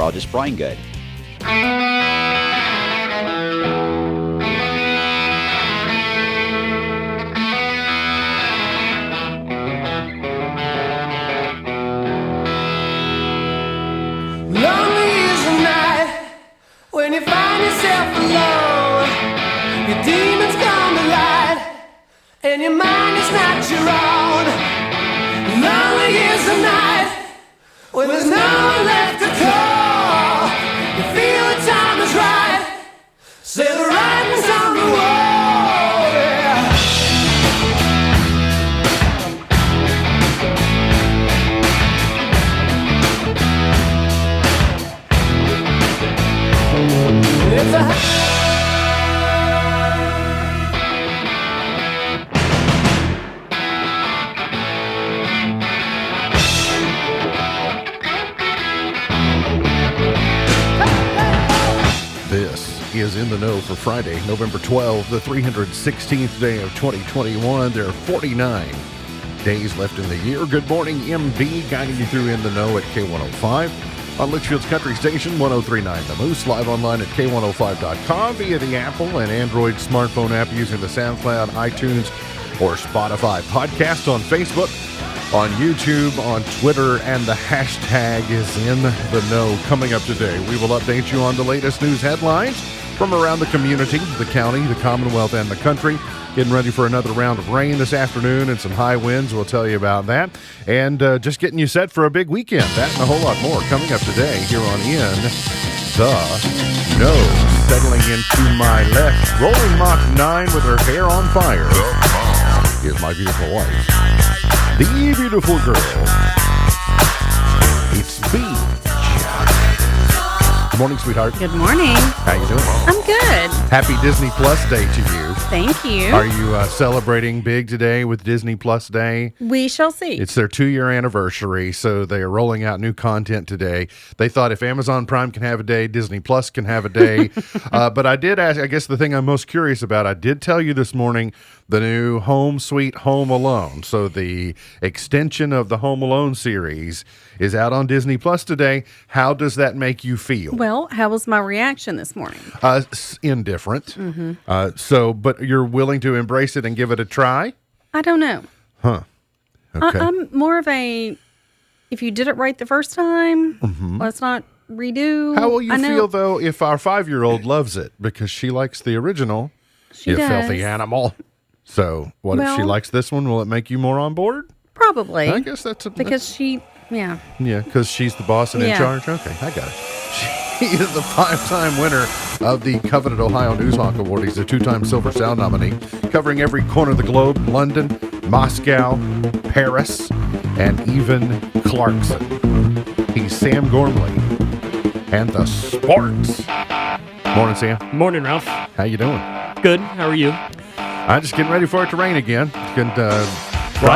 meteorologist, Brian Good. Lonely is the night when you find yourself alone. Your demons come to light, and your mind is not your own. Lonely is the night when there's no one left to call. You feel the time is right, say the writing's on the wall. Yeah. It's a This is In the Know for Friday, November 12th, the 316th day of 2021. There are 49 days left in the year. Good morning, MB, guiding you through In the Know at K105 on Litchfield's Country Station, 1039 The Moose, live online at K105.com via the Apple and Android smartphone app using the SoundCloud, iTunes, or Spotify podcast, on Facebook, on YouTube, on Twitter, and the hashtag is In the Know. Coming up today, we will update you on the latest news headlines from around the community, the county, the Commonwealth, and the country. Getting ready for another round of rain this afternoon and some high winds. We'll tell you about that. And just getting you set for a big weekend. That and a whole lot more coming up today here on In the Know. Settling into my left, rolling Mach 9 with her hair on fire, is my beautiful wife, the beautiful girl. It's Beach. Good morning, sweetheart. Good morning. How you doing? I'm good. Happy Disney Plus Day to you. Thank you. Are you celebrating big today with Disney Plus Day? We shall see. It's their 2-year anniversary, so they are rolling out new content today. They thought if Amazon Prime can have a day, Disney Plus can have a day. But I did ask, I guess the thing I'm most curious about, I did tell you this morning, the new Home Sweet Home Alone. So the extension of the Home Alone series is out on Disney Plus today. How does that make you feel? Well, how was my reaction this morning? Indifferent. Mm-hmm. But you're willing to embrace it and give it a try? I don't know. Huh. Okay. I'm more of a, if you did it right the first time, let's not redo. How will you feel, though, if our 5-year-old loves it because she likes the original? She you does. filthy animal. So what if she likes this one? Will it make you more on board? Probably. I guess because she, yeah. Yeah, because she's the boss and in charge? Okay, I got it. She is the 5-time winner of the coveted Ohio Newshawk Award. He's a 2-time Silver Sound nominee, covering every corner of the globe: London, Moscow, Paris, and even Clarkson. He's Sam Gormley and the Sports. Morning, Sam. Morning, Ralph. How you doing? Good. How are you? I'm just getting ready for it to rain again. Well,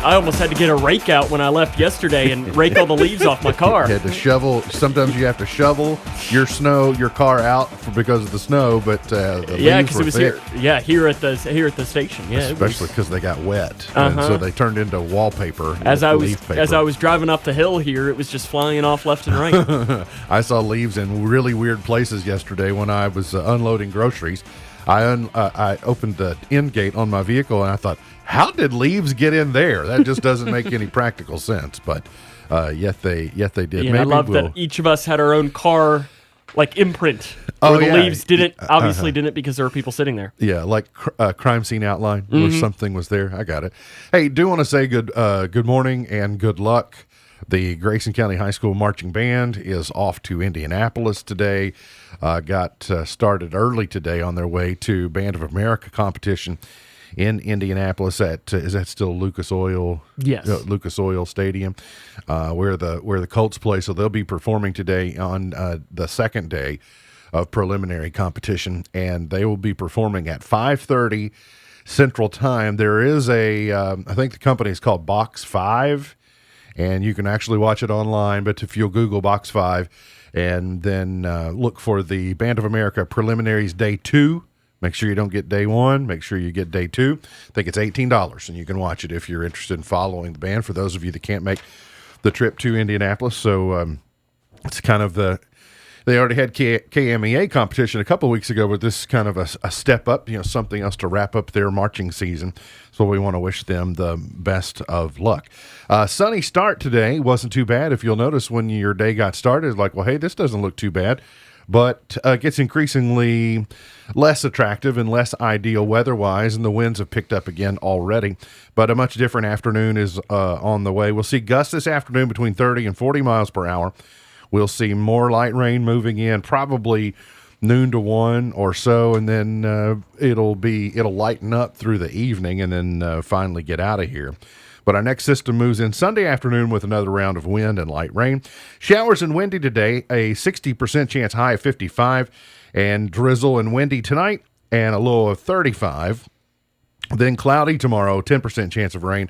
I almost had to get a rake out when I left yesterday and rake all the leaves off my car. Had to shovel. Sometimes you have to shovel your car out because of the snow, but the leaves were it was thick. here at the station. Yeah, Especially because they got wet, and so they turned into wallpaper. As I paper. was driving up the hill here, it was just flying off left and right. I saw leaves in really weird places yesterday when I was unloading groceries. I opened the end gate on my vehicle, and I thought, how did leaves get in there? That just doesn't make any practical sense. But yet they did. Yeah, Maybe I love that each of us had our own car imprint. Where the leaves didn't because there were people sitting there. Yeah, like crime scene outline where something was there. I got it. Hey, do want to say good morning and good luck. The Grayson County High School Marching Band is off to Indianapolis today. Got started early today on their way to Band of America competition in Indianapolis is that still Lucas Oil? Yes. Lucas Oil Stadium, where the Colts play. So they'll be performing today on the second day of preliminary competition, and they will be performing at 5:30 Central Time. There is I think the company is called Box 5, and you can actually watch it online. But if you'll Google Box 5 and then look for the Band of America Preliminaries Day 2, make sure you don't get Day 1. Make sure you get Day 2. I think it's $18, and you can watch it if you're interested in following the band, for those of you that can't make the trip to Indianapolis. So It's kind of they already had KMEA competition a couple of weeks ago, but this is kind of a step up, something else to wrap up their marching season. So we want to wish them the best of luck. Sunny start today. Wasn't too bad. If you'll notice when your day got started, it's like, well, hey, this doesn't look too bad. But gets increasingly less attractive and less ideal weather-wise, and the winds have picked up again already. But a much different afternoon is on the way. We'll see gusts this afternoon between 30 and 40 miles per hour. We'll see more light rain moving in, probably noon to 1 or so, and then it'll lighten up through the evening and then finally get out of here. But our next system moves in Sunday afternoon with another round of wind and light rain. Showers and windy today, a 60% chance high of 55, and drizzle and windy tonight, and a low of 35. Then cloudy tomorrow, 10% chance of rain.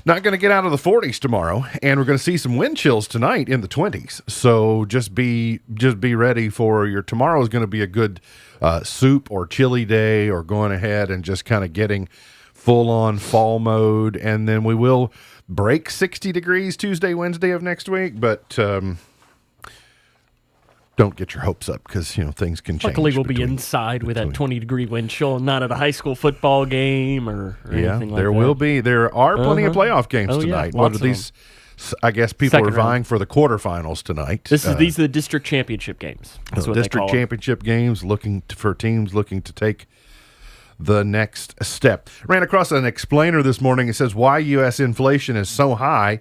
Not going to get out of the 40s tomorrow, and we're going to see some wind chills tonight in the 20s. So just be ready for your tomorrow is going to be a good soup or chili day, or going ahead and just kind of getting full-on fall mode. And then we will break 60 degrees Tuesday, Wednesday of next week, but don't get your hopes up because, things can change. Luckily, we'll be inside with that 20-degree wind chill, not at a high school football game or anything like that. There will be. There are plenty of playoff games tonight. What are these? I guess people are vying for the quarterfinals tonight. These are the district championship games. That's what district championship games, for teams looking to take the next step. Ran across an explainer this morning. It says why U.S. inflation is so high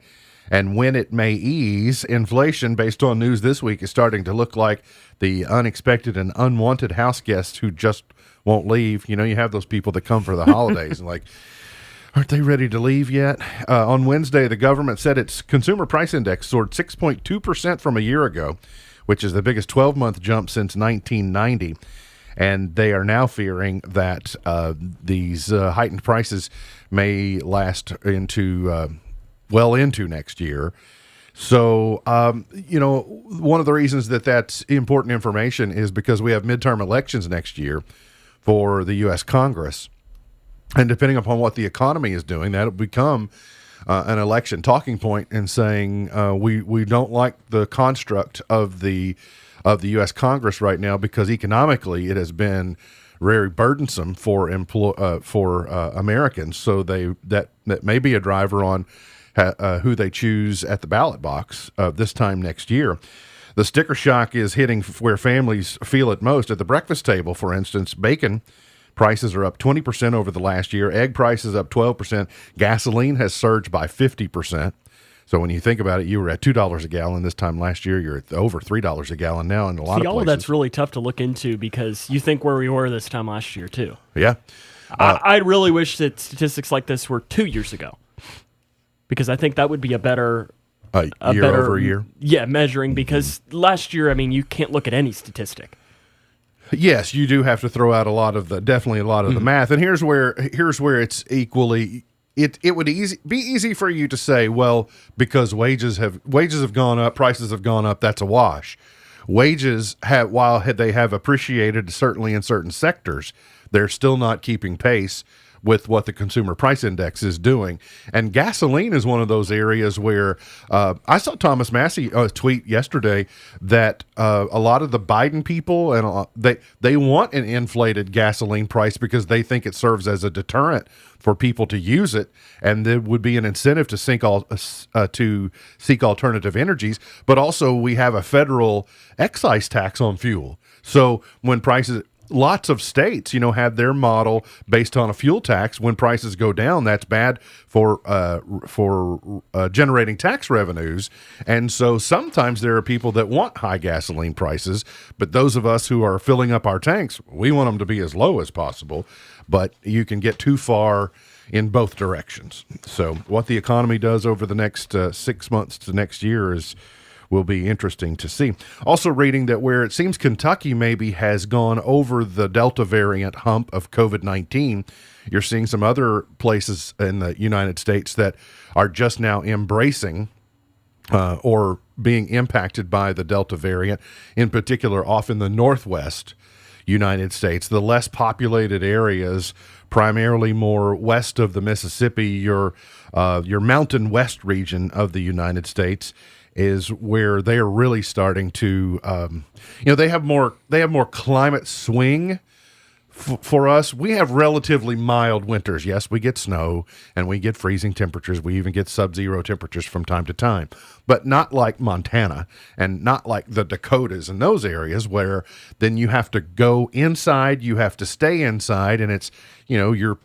and when it may ease. Inflation, based on news this week, is starting to look like the unexpected and unwanted house guests who just won't leave. You have those people that come for the holidays and aren't they ready to leave yet? On Wednesday, the government said its consumer price index soared 6.2% from a year ago, which is the biggest 12-month jump since 1990. And they are now fearing that these heightened prices may last into well into next year. So, one of the reasons that that's important information is because we have midterm elections next year for the U.S. Congress. And depending upon what the economy is doing, that'll become an election talking point and saying we don't like the construct of the U.S. Congress right now because economically it has been very burdensome for Americans. So that may be a driver on who they choose at the ballot box this time next year. The sticker shock is hitting where families feel it most. At the breakfast table, for instance, bacon prices are up 20% over the last year. Egg prices up 12%. Gasoline has surged by 50%. So when you think about it, you were at $2 a gallon this time last year. You're at over $3 a gallon now in a lot of places. All of that's really tough to look into because you think where we were this time last year, too. Yeah. I really wish that statistics like this were 2 years ago because I think that would be a better year over year. Yeah, measuring because last year, you can't look at any statistic. Yes, you do have to throw out a lot of the math. And here's where it's equally. It would be easy for you to say, well, because wages have gone up, prices have gone up, that's a wash. Wages while they have appreciated certainly in certain sectors, they're still not keeping pace with what the consumer price index is doing. And gasoline is one of those areas where I saw Thomas Massey tweet yesterday that a lot of the Biden people, and they want an inflated gasoline price because they think it serves as a deterrent for people to use it, and there would be an incentive to seek alternative energies. But also we have a federal excise tax on fuel. So when prices... Lots of states, have their model based on a fuel tax. When prices go down, that's bad for generating tax revenues. And so sometimes there are people that want high gasoline prices, but those of us who are filling up our tanks, we want them to be as low as possible. But you can get too far in both directions. So what the economy does over the next 6 months to next year will be interesting to see. Also reading that where it seems Kentucky maybe has gone over the Delta variant hump of COVID-19, you're seeing some other places in the United States that are just now embracing or being impacted by the Delta variant, in particular off in the Northwest United States, the less populated areas, primarily more west of the Mississippi, your Mountain West region of the United States. is where they are really starting to, they have more climate swing. For us, we have relatively mild winters. Yes, we get snow and we get freezing temperatures. We even get sub-zero temperatures from time to time, but not like Montana and not like the Dakotas and those areas where then you have to go inside, you have to stay inside, and it's, you're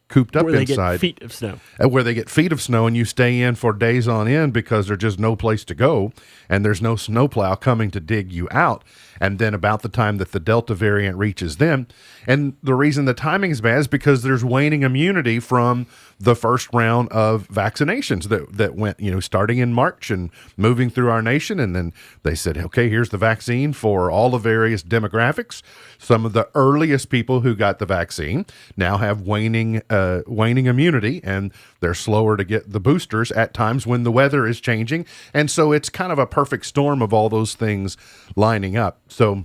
cooped up where they inside. get feet of snow. Where they get feet of snow, and you stay in for days on end because there's just no place to go, and there's no snowplow coming to dig you out. And then about the time that the Delta variant reaches them, and the reason the timing is bad is because there's waning immunity from the first round of vaccinations that went, starting in March and moving through our nation. And then they said, okay, here's the vaccine for all the various demographics. Some of the earliest people who got the vaccine now have waning immunity, and they're slower to get the boosters at times when the weather is changing. And so it's kind of a perfect storm of all those things lining up. So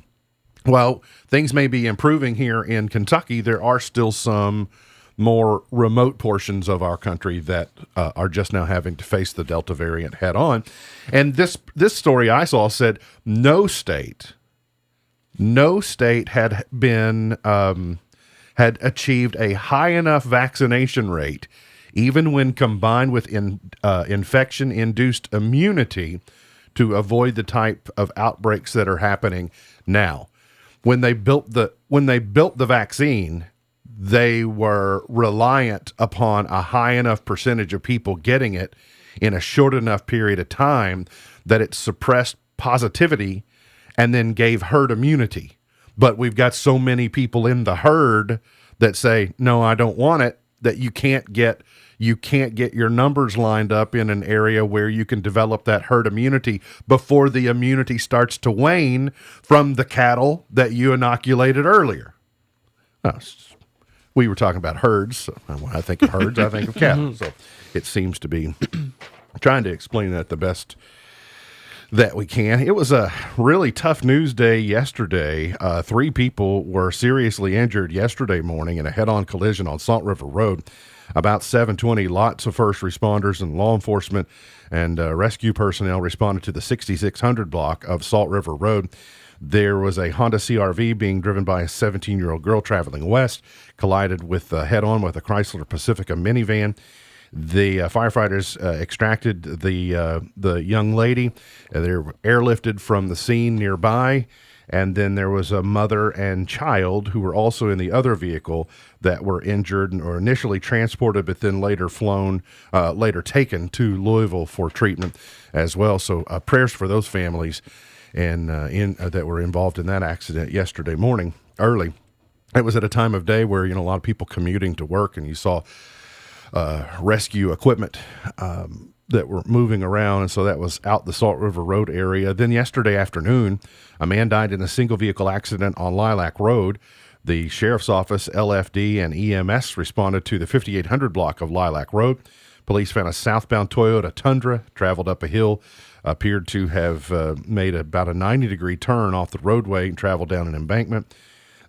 while things may be improving here in Kentucky, there are still some more remote portions of our country that are just now having to face the Delta variant head on. And this story I saw said no state had been had achieved a high enough vaccination rate, even when combined with infection-induced immunity, to avoid the type of outbreaks that are happening now. When they built the vaccine, they were reliant upon a high enough percentage of people getting it in a short enough period of time that it suppressed positivity and then gave herd immunity. But we've got so many people in the herd that say, no, I don't want it, that you can't get your numbers lined up in an area where you can develop that herd immunity before the immunity starts to wane from the cattle that you inoculated earlier. We were talking about herds. So when I think of herds, I think of cattle. So it seems to be trying to explain that the best that we can. It was a really tough news day yesterday. 3 people were seriously injured yesterday morning in a head-on collision on Salt River Road. About 7:20, lots of first responders and law enforcement and rescue personnel responded to the 6600 block of Salt River Road. There was a Honda CRV being driven by a 17-year-old girl traveling west, collided with head-on with a Chrysler Pacifica minivan. The firefighters extracted the young lady. They were airlifted from the scene nearby. And then there was a mother and child who were also in the other vehicle that were injured or initially transported, but then later taken to Louisville for treatment as well. So prayers for those families and that were involved in that accident yesterday morning early. It was at a time of day where, a lot of people commuting to work, and you saw rescue equipment that were moving around, and so that was out the Salt River Road area. Then yesterday afternoon, a man died in a single vehicle accident on Lilac Road. The Sheriff's Office, LFD, and EMS responded to the 5800 block of Lilac Road. Police found a southbound Toyota Tundra, traveled up a hill, appeared to have made about a 90-degree turn off the roadway and traveled down an embankment.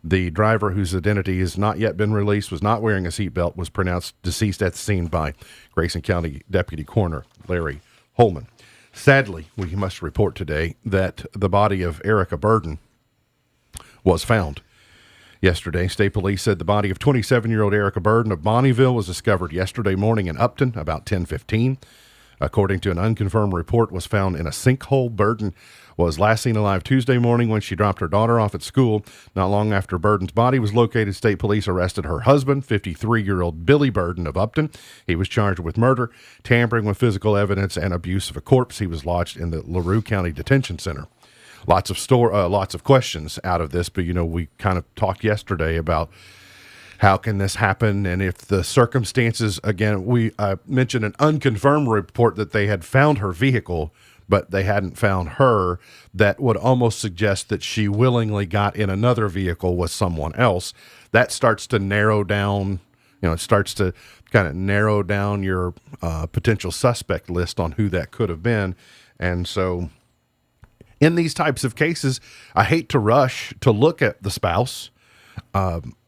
The driver, whose identity has not yet been released, was not wearing a seatbelt, was pronounced deceased at the scene by Grayson County Deputy Coroner Larry Holman. Sadly, we must report today that the body of Erica Burden was found yesterday. State Police said the body of 27-year-old Erica Burden of Bonnieville was discovered yesterday morning in Upton about 10:15. According to an unconfirmed report, was found in a sinkhole. Burden was last seen alive Tuesday morning when she dropped her daughter off at school. Not long after Burden's body was located, state police arrested her husband, 53-year-old Billy Burden of Upton. He was charged with murder, tampering with physical evidence, and abuse of a corpse. He was lodged in the LaRue County Detention Center. Lots of questions out of this, but we kind of talked yesterday about how can this happen, and if the circumstances, again, I mentioned an unconfirmed report that they had found her vehicle, but they hadn't found her. That would almost suggest that she willingly got in another vehicle with someone else. That starts to narrow down, it starts to kind of narrow down your potential suspect list on who that could have been. And so in these types of cases, I hate to rush to look at the spouse,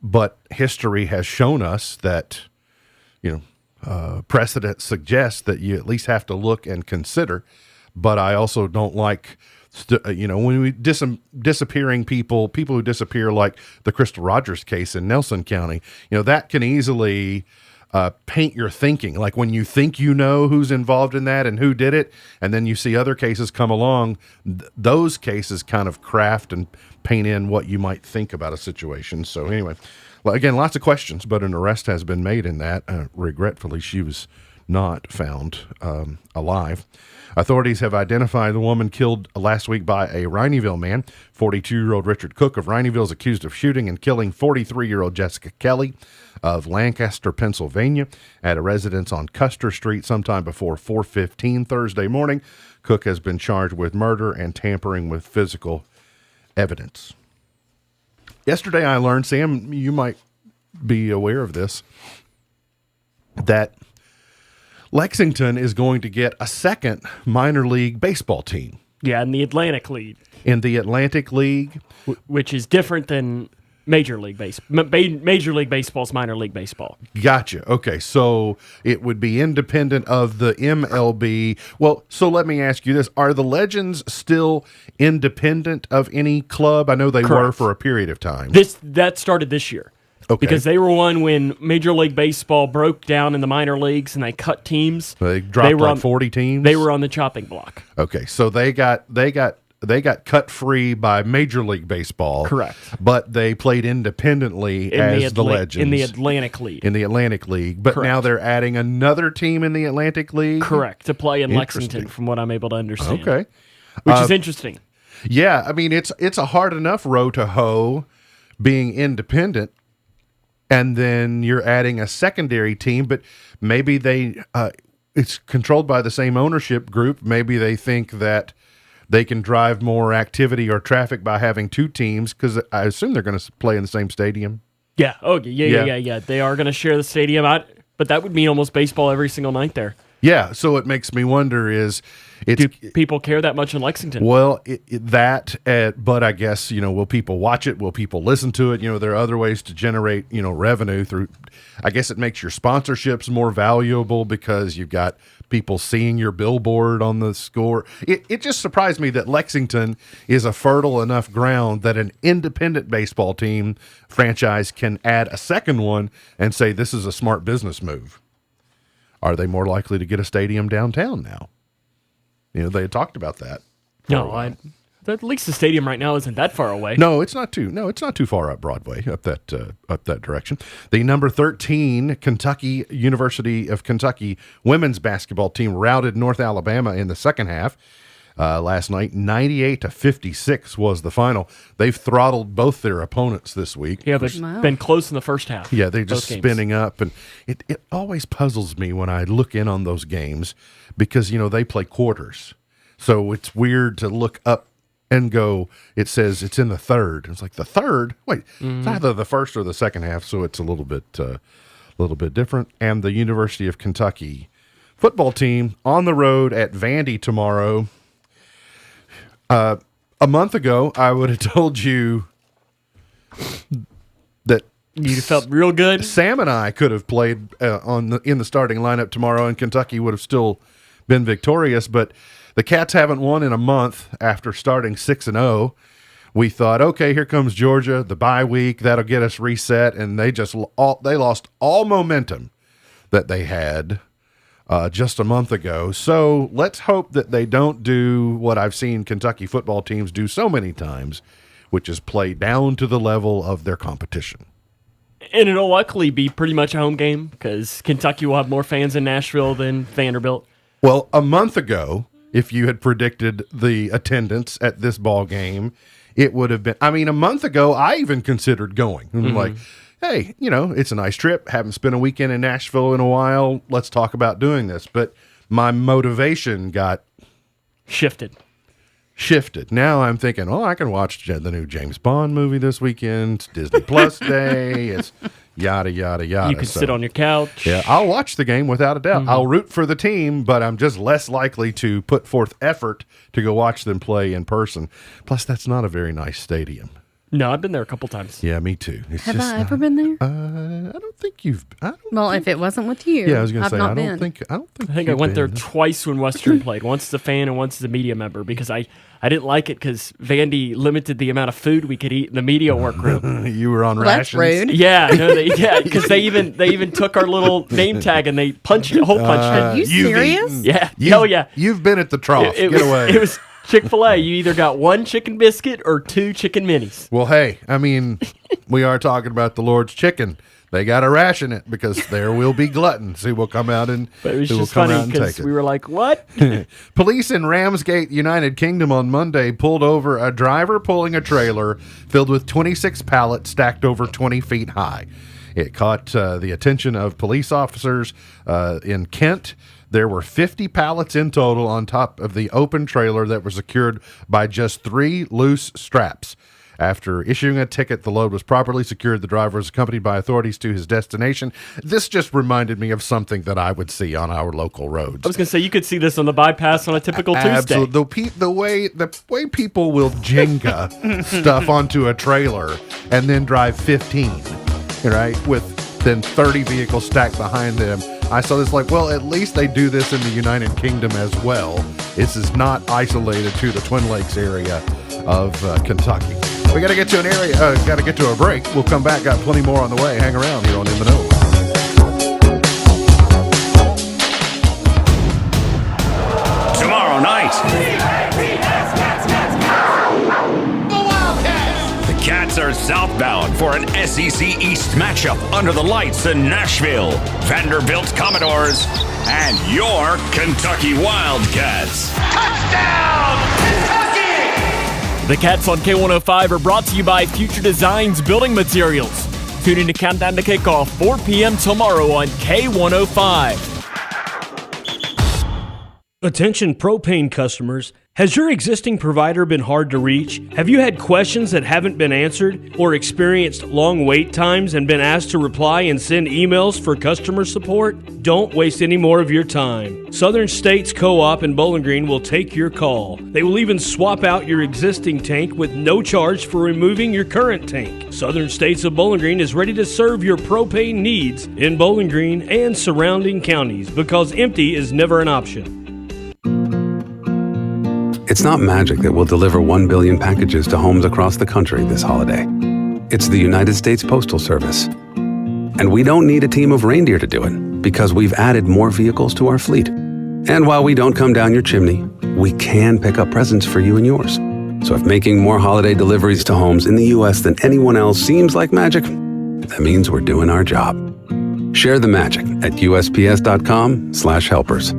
but history has shown us that, precedent suggests that you at least have to look and consider but I also don't like, when we disappearing people who disappear, like the Crystal Rogers case in Nelson County, that can easily paint your thinking. Like when you think you know who's involved in that and who did it, and then you see other cases come along, those cases kind of craft and paint in what you might think about a situation. So anyway, again, lots of questions, but an arrest has been made in that. Regretfully, she was not found alive. Authorities have identified the woman killed last week by a Rhineyville man. 42-year-old Richard Cook of Rhineyville is accused of shooting and killing 43-year-old Jessica Kelly of Lancaster, Pennsylvania, at a residence on Custer Street sometime before 4:15 Thursday morning. Cook has been charged with murder and tampering with physical evidence. Yesterday I learned, Sam, you might be aware of this, that Lexington is going to get a second minor league baseball team. Yeah, in the Atlantic League. In the Atlantic League. Which is different than Major League Baseball. Major League Baseball is minor league baseball. Gotcha. Okay, so it would be independent of the MLB. Well, so let me ask you this. Are the Legends still independent of any club? I know they were for a period of time. That started this year. Okay. Because they were one when Major League Baseball broke down in the minor leagues and they cut teams. They dropped 40 teams? They were on the chopping block. Okay, so they got cut free by Major League Baseball. Correct. But they played independently as the Legends. In the Atlantic League. In the Atlantic League. But now they're adding another team in the Atlantic League? Correct. To play in Lexington, from what I'm able to understand. Okay. Which is interesting. Yeah, I mean, it's a hard enough row to hoe being independent, and then you're adding a secondary team, but maybe it's controlled by the same ownership group. Maybe they think that they can drive more activity or traffic by having two teams, because I assume they're going to play in the same stadium. Yeah. Oh, yeah. They are going to share the stadium. But that would mean almost baseball every single night there. Yeah, so it makes me wonder do people care that much in Lexington? Well, but I guess, will people watch it? Will people listen to it? There are other ways to generate, revenue through, I guess it makes your sponsorships more valuable because you've got people seeing your billboard on the score. It just surprised me that Lexington is a fertile enough ground that an independent baseball team franchise can add a second one and say this is a smart business move. Are they more likely to get a stadium downtown now? They had talked about that. No, at least the stadium right now isn't that far away. No, it's not too far up Broadway, up that direction. The number 13 Kentucky University of Kentucky women's basketball team routed North Alabama in the second half. Last night, 98-56 was the final. They've throttled both their opponents this week. Yeah, they've been close in the first half. Yeah, they're just spinning up. And it always puzzles me when I look in on those games because, they play quarters. So it's weird to look up and go, it says it's in the third. It's like the third? Wait, It's either the first or the second half, so it's a little bit different. And the University of Kentucky football team on the road at Vandy tomorrow. A month ago, I would have told you that you felt real good. Sam and I could have played in the starting lineup tomorrow, and Kentucky would have still been victorious. But the Cats haven't won in a month after starting 6-0. We thought, okay, here comes Georgia, the bye week, that'll get us reset, and they lost all momentum that they had just a month ago. So let's hope that they don't do what I've seen Kentucky football teams do so many times, which is play down to the level of their competition. And it'll likely be pretty much a home game because Kentucky will have more fans in Nashville than Vanderbilt. Well, a month ago, if you had predicted the attendance at this ball game, it would have been, a month ago, I even considered going. Like, hey, it's a nice trip. Haven't spent a weekend in Nashville in a while. Let's talk about doing this. But my motivation got shifted. Now I'm thinking, I can watch the new James Bond movie this weekend. It's Disney Plus Day. It's yada, yada, yada. You can sit on your couch. Yeah, I'll watch the game without a doubt. I'll root for the team, but I'm just less likely to put forth effort to go watch them play in person. Plus, that's not a very nice stadium. No, I've been there a couple times. Yeah, me too. It's Have just I ever been there? I don't think you've. Well, if it wasn't with you, Yeah, I was going to I've say not I been. don't think. I think I went there twice when Western played. Once as a fan and once as a media member because I didn't like it because Vandy limited the amount of food we could eat in the media workroom. You were on Well, that's rations. rude. Yeah, no, because they even took our little name tag and they hole punched Are you it. you've serious? eaten. Yeah, You've, yeah. You've been at the trough. It Get away. was Chick-fil-A. You either got one chicken biscuit or two chicken minis. Well, hey, I mean, we are talking about the Lord's chicken. They got to ration it because there will be gluttons who will come out and But it was who will just come out funny and because take it. we were like, what? Police in Ramsgate, United Kingdom on Monday pulled over a driver pulling a trailer filled with 26 pallets stacked over 20 feet high. It caught the attention of police officers in Kent. There were 50 pallets in total on top of the open trailer that were secured by just 3 loose straps. After issuing a ticket, the load was properly secured. The driver was accompanied by authorities to his destination. This just reminded me of something that I would see on our local roads. I was going to say, you could see this on the bypass on a typical Tuesday. Absolutely. The way people will Jenga stuff onto a trailer and then drive 15, right, with then 30 vehicles stacked behind them. I saw this like, well, at least they do this in the United Kingdom as well. This is not isolated to the Twin Lakes area of Kentucky. We got to get to got to get to a break. We'll come back. Got plenty more on the way. Hang around here on In the Know. Tomorrow night, the Cats are southbound for an SEC East matchup under the lights in Nashville. Vanderbilt Commodores and your Kentucky Wildcats. Touchdown, Kentucky! The Cats on K105 are brought to you by Future Designs Building Materials. Tune in to Countdown to Kickoff, 4 p.m. tomorrow on K105. Attention propane customers. Has your existing provider been hard to reach? Have you had questions that haven't been answered or experienced long wait times and been asked to reply and send emails for customer support? Don't waste any more of your time. Southern States Co-op in Bowling Green will take your call. They will even swap out your existing tank with no charge for removing your current tank. Southern States of Bowling Green is ready to serve your propane needs in Bowling Green and surrounding counties because empty is never an option. It's not magic that will deliver 1 billion packages to homes across the country this holiday. It's the United States Postal Service. And we don't need a team of reindeer to do it because we've added more vehicles to our fleet. And while we don't come down your chimney, we can pick up presents for you and yours. So if making more holiday deliveries to homes in the U.S. than anyone else seems like magic, that means we're doing our job. Share the magic at USPS.com/helpers.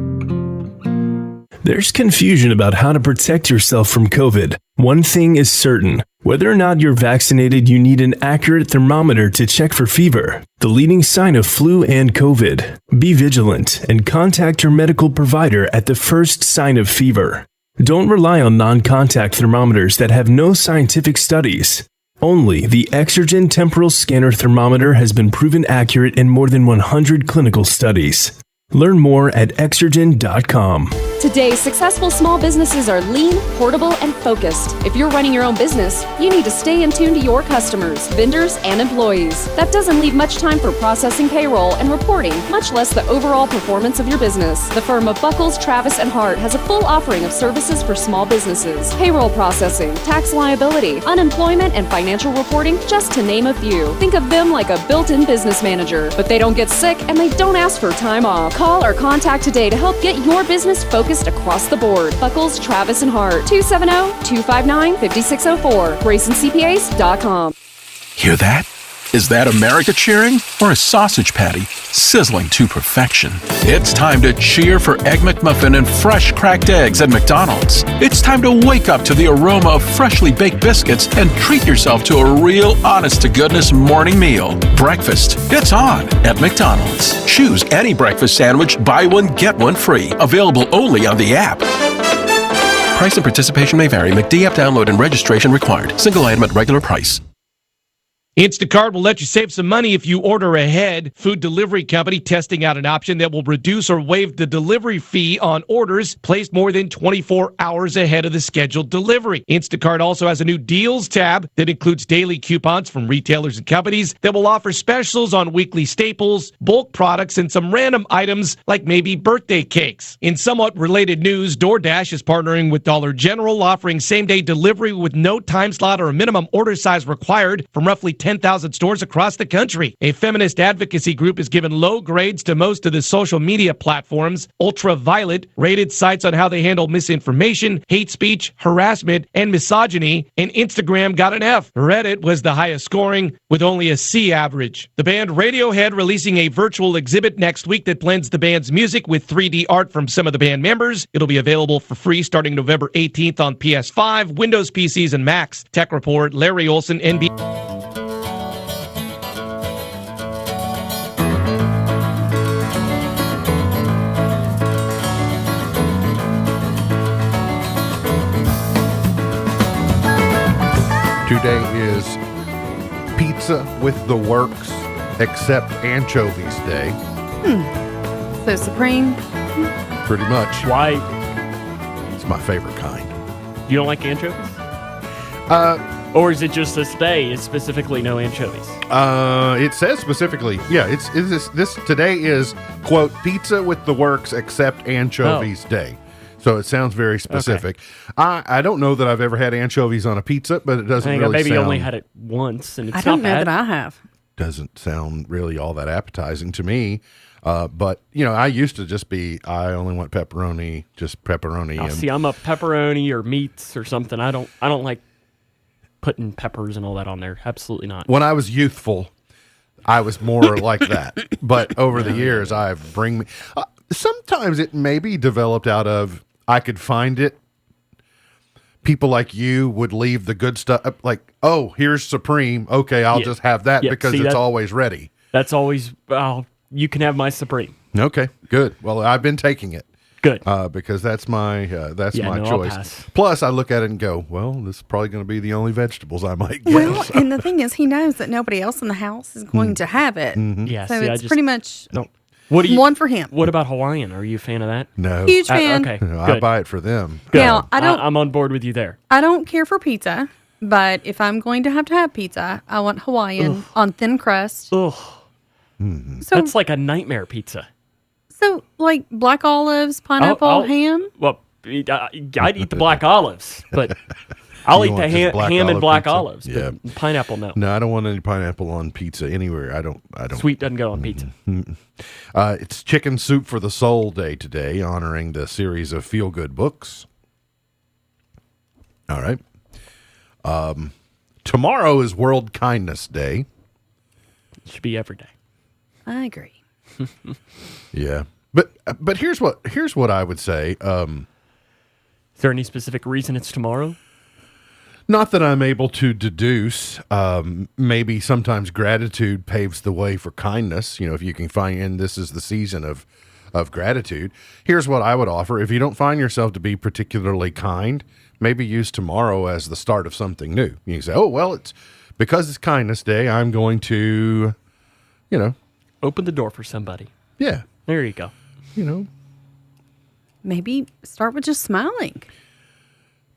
There's confusion about how to protect yourself from COVID. One thing is certain. Whether or not you're vaccinated, you need an accurate thermometer to check for fever, the leading sign of flu and COVID. Be vigilant and contact your medical provider at the first sign of fever. Don't rely on non-contact thermometers that have no scientific studies. Only the Exergen Temporal Scanner Thermometer has been proven accurate in more than 100 clinical studies. Learn more at Exergen.com. Today, successful small businesses are lean, portable, and focused. If you're running your own business, you need to stay in tune to your customers, vendors, and employees. That doesn't leave much time for processing payroll and reporting, much less the overall performance of your business. The firm of Buckles, Travis, and Hart has a full offering of services for small businesses. Payroll processing, tax liability, unemployment, and financial reporting, just to name a few. Think of them like a built-in business manager, but they don't get sick and they don't ask for time off. Call or contact today to help get your business focused across the board. Buckles, Travis, and Hart, 270-259-5604. GraysonCPAs.com. Hear that? Is that America cheering or a sausage patty sizzling to perfection? It's time to cheer for Egg McMuffin and fresh cracked eggs at McDonald's. It's time to wake up to the aroma of freshly baked biscuits and treat yourself to a real honest-to-goodness morning meal. Breakfast, it's on at McDonald's. Choose any breakfast sandwich, buy one, get one free. Available only on the app. Price and participation may vary. McD app download and registration required. Single item at regular price. Instacart will let you save some money if you order ahead. Food delivery company testing out an option that will reduce or waive the delivery fee on orders placed more than 24 hours ahead of the scheduled delivery. Instacart also has a new deals tab that includes daily coupons from retailers and companies that will offer specials on weekly staples, bulk products, and some random items like maybe birthday cakes. In somewhat related news, DoorDash is partnering with Dollar General, offering same-day delivery with no time slot or a minimum order size required from roughly 10,000 stores across the country. A feminist advocacy group has given low grades to most of the social media platforms. Ultraviolet rated sites on how they handle misinformation, hate speech, harassment, and misogyny, and Instagram got an F. Reddit was the highest scoring with only a C average. The band Radiohead releasing a virtual exhibit next week that blends the band's music with 3D art from some of the band members. It'll be available for free starting November 18th on PS5, Windows PCs, and Macs. Tech Report, Larry Olson, NB. Today is Pizza with the Works, except Anchovies Day. So Supreme. Pretty much. Why? It's my favorite kind. You don't like anchovies? Or is it just this day is specifically no anchovies? It says specifically, yeah, this today is, quote, Pizza with the Works, except Anchovies Day. So it sounds very specific. Okay. I don't know that I've ever had anchovies on a pizza, but it doesn't really sound... I maybe only had it once, and it's I not don't know bad. that I have. Doesn't sound really all that appetizing to me. But, I used to just be, I only want pepperoni, just pepperoni. Oh, see, I'm a pepperoni or meats or something. I don't like putting peppers and all that on there. Absolutely not. When I was youthful, I was more like that. But over the years, sometimes it may be developed out of, I could find it. People like you would leave the good stuff, like, oh, here's Supreme. Okay, I'll just have that because it's always ready. That's always, you can have my Supreme. Okay, good. Well, I've been taking it. Good. Because that's my choice. I'll pass. Plus, I look at it and go, well, this is probably going to be the only vegetables I might get. Well, and the thing is, he knows that nobody else in the house is going to have it. Mm-hmm. Yeah, so it's pretty much one for him. What about Hawaiian? Are you a fan of that? No. Huge fan. Okay, No, I buy it for them. Good. Now, I'm on board with you there. I don't care for pizza, but if I'm going to have pizza, I want Hawaiian on thin crust. Ugh. Mm-hmm. So that's like a nightmare pizza. So, like black olives, pineapple, ham? Well, I'd eat the black olives, but I'll eat the ham and black olives. Yeah. But pineapple, no. No, I don't want any pineapple on pizza anywhere. I don't. Sweet doesn't go on pizza. It's Chicken Soup for the Soul Day today, honoring the series of feel-good books. All right. Tomorrow is World Kindness Day. It should be every day. I agree. Yeah, but here's what I would say. Is there any specific reason it's tomorrow? Not that I'm able to deduce. Maybe sometimes gratitude paves the way for kindness. If you can find, and this is the season of gratitude. Here's what I would offer: if you don't find yourself to be particularly kind, maybe use tomorrow as the start of something new. You can say, "Oh well, it's because it's Kindness Day. I'm going to, open the door for somebody." Yeah, there you go. Maybe start with just smiling.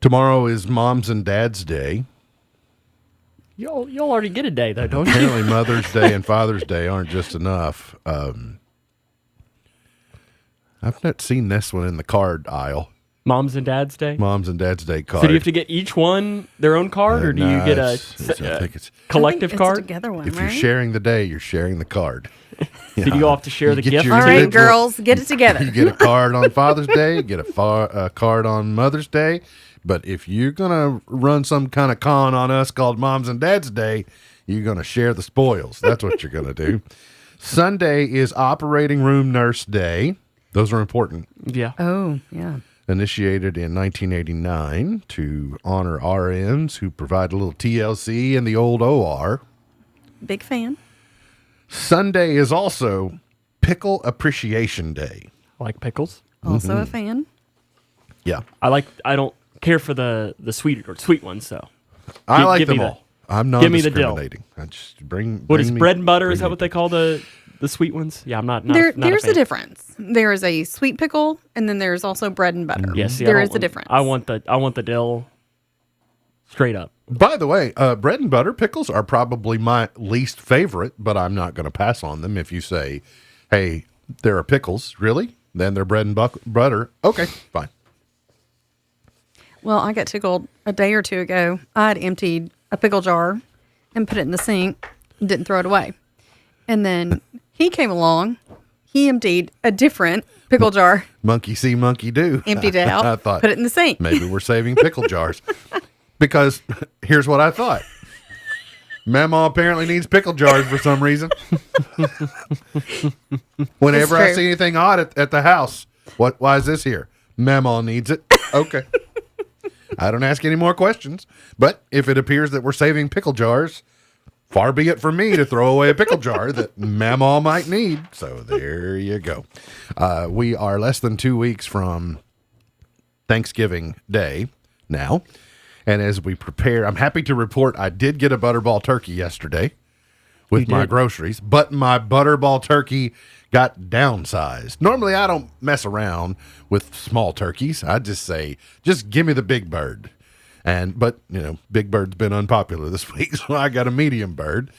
Tomorrow is Moms and Dads Day. You'll already get a day though, don't you? Apparently, Mother's Day and Father's Day aren't just enough. I've not seen this one in the card aisle. Moms and Dads Day? Moms and Dads Day card. So do you have to get each one their own card, or do you get a collective card? It's a together one, If right? you're sharing the day, you're sharing the card. Did you all have to share the gift? All right, girls, get it together. You get a card on Father's Day, you get a card on Mother's Day. But if you're going to run some kind of con on us called Moms and Dads Day, you're going to share the spoils. That's what you're going to do. Sunday is Operating Room Nurse Day. Those are important. Yeah. Oh, yeah. Initiated in 1989 to honor RNs who provide a little TLC in the old OR. Big fan. Sunday is also Pickle Appreciation Day. Like pickles? Also a fan. Yeah. I don't care for the sweet ones, though. I like give them me all. I'm not Give me the dill. discriminating. I just bring. What is me- bread and butter? bring Is that me- what they call the sweet ones? Yeah, I'm not. There's a fan. a difference. There is a sweet pickle, and then there's also bread and butter. Yes, there is a difference. I want the dill. Straight up. By the way, bread and butter pickles are probably my least favorite, but I'm not going to pass on them. If you say, "Hey, there are pickles," really? Then they're bread and butter. Okay, fine. Well, I got tickled a day or two ago. I had emptied a pickle jar and put it in the sink and didn't throw it away. And then he came along. He emptied a different pickle jar, Monkey see, monkey do. emptied it out, I thought put it in the sink. maybe we're saving pickle jars. Because here's what I thought. Mama apparently needs pickle jars for some reason. Whenever I true. see anything odd at the house, why is this here? Mama needs it. Okay. I don't ask any more questions. But if it appears that we're saving pickle jars, far be it from me to throw away a pickle jar that Mama might need. So there you go. We are less than 2 weeks from Thanksgiving Day now. And as we prepare, I'm happy to report I did get a Butterball turkey yesterday with my groceries, but my Butterball turkey got downsized. Normally, I don't mess around with small turkeys. I just say, just give me the big bird. But Big Bird's been unpopular this week, so I got a medium bird.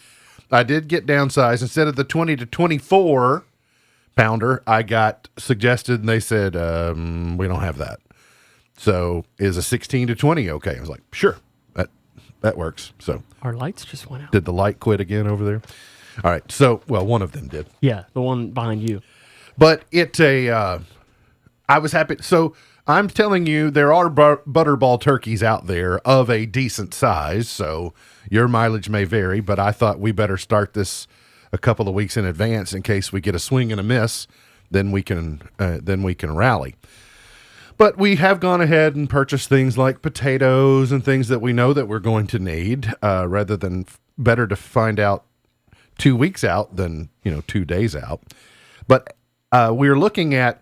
I did get downsized. Instead of the 20 to 24 pounder, I got suggested, and they said, we don't have that. So is a 16 to 20 okay? I was like, sure, that works. So Our lights just went out. did the light quit again over there? All right. So, well, one of them did. Yeah, the one behind you. But I was happy. So I'm telling you, there are Butterball turkeys out there of a decent size. So your mileage may vary, but I thought we better start this a couple of weeks in advance in case we get a swing and a miss. Then we can rally. But we have gone ahead and purchased things like potatoes and things that we know that we're going to need, rather than better to find out 2 weeks out than 2 days out. But we're looking at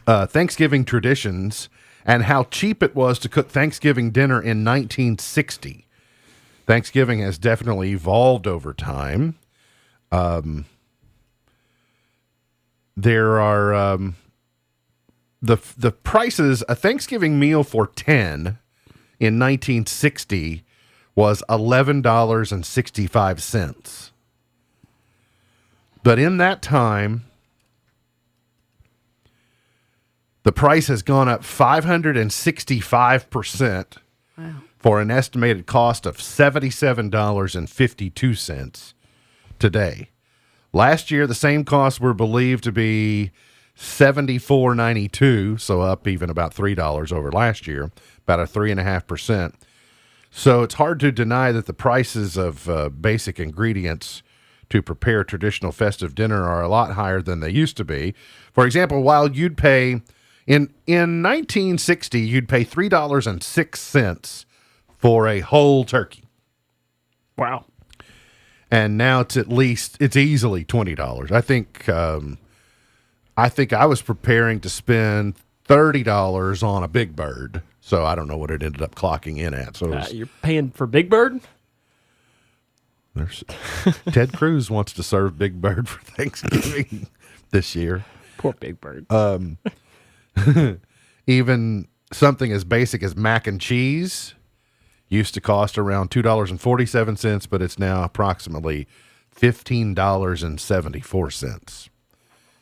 Thanksgiving traditions and how cheap it was to cook Thanksgiving dinner in 1960. Thanksgiving has definitely evolved over time. There are the prices. A Thanksgiving meal for 10 in 1960 was $11.65. But in that time, the price has gone up 565%. Wow. For an estimated cost of $77.52 today. Last year, the same costs were believed to be $74.92, so up even about $3 over last year, about a 3.5%. So it's hard to deny that the prices of basic ingredients to prepare traditional festive dinner are a lot higher than they used to be. For example, while you'd pay in 1960, you'd pay $3.06 for a whole turkey. Wow. And now it's easily $20. I think I was preparing to spend $30 on a Big Bird. So I don't know what it ended up clocking in at. So You're paying for Big Bird? Ted Cruz wants to serve Big Bird for Thanksgiving this year. Poor Big Bird. Even something as basic as mac and cheese used to cost around $2.47, but it's now approximately $15.74.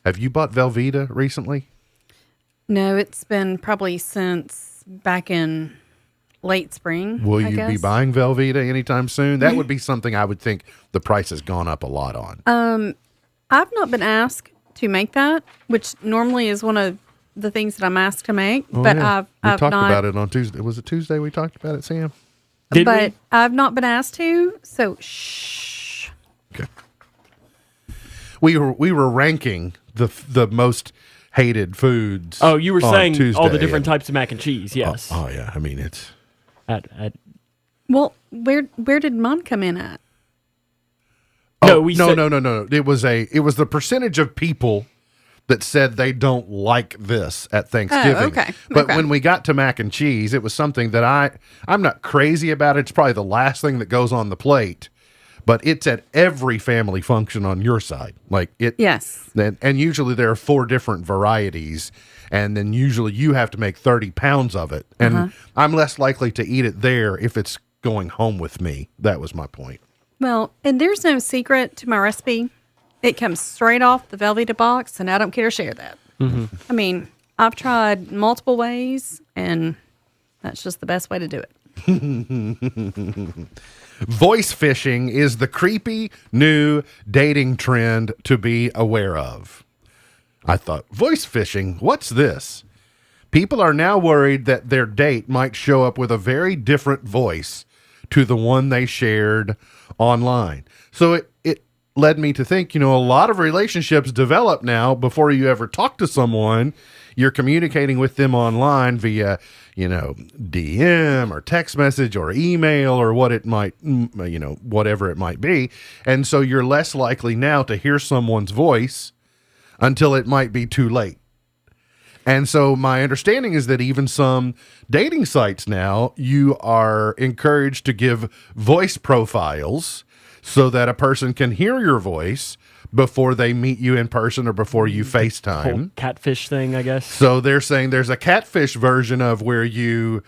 Have you bought Velveeta recently? No, it's been probably since back in late spring. Will I you be guess. buying Velveeta anytime soon? That would be something I would think the price has gone up a lot on. I've not been asked to make that, which normally is one of the things that I'm asked to make. Oh, but yeah. I've we talked not. about it on Tuesday. Was it Tuesday we talked about it, Sam? But I've not been asked to. So shh. Okay. We were ranking the most hated foods. Oh, you were on saying Tuesday, all the different and- types of mac and cheese. Yes. Oh yeah, I mean it's. Well, where did mine come in at? No, Oh, we no, said- no. It was the percentage of people that said they don't like this at Thanksgiving. Oh, okay. But Okay. when we got to mac and cheese, it was something that I'm not crazy about. It's probably the last thing that goes on the plate, but it's at every family function on your side. Like it. Yes. And usually there are 4 different varieties, and then usually you have to make 30 pounds of it. And I'm less likely to eat it there if it's going home with me. That was my point. Well, and there's no secret to my recipe. It comes straight off the Velveeta box, and I don't care to share that. I mean, I've tried multiple ways, and that's just the best way to do it. Voice phishing is the creepy new dating trend to be aware of. I thought, voice phishing? What's this? People are now worried that their date might show up with a very different voice to the one they shared online. So it led me to think, a lot of relationships develop now before you ever talk to someone. You're communicating with them online via, DM or text message or email or what it might, whatever it might be. And so you're less likely now to hear someone's voice until it might be too late. And so my understanding is that even some dating sites now, you are encouraged to give voice profiles so that a person can hear your voice before they meet you in person or before you FaceTime. Whole catfish thing, I guess. So they're saying there's a catfish version of where you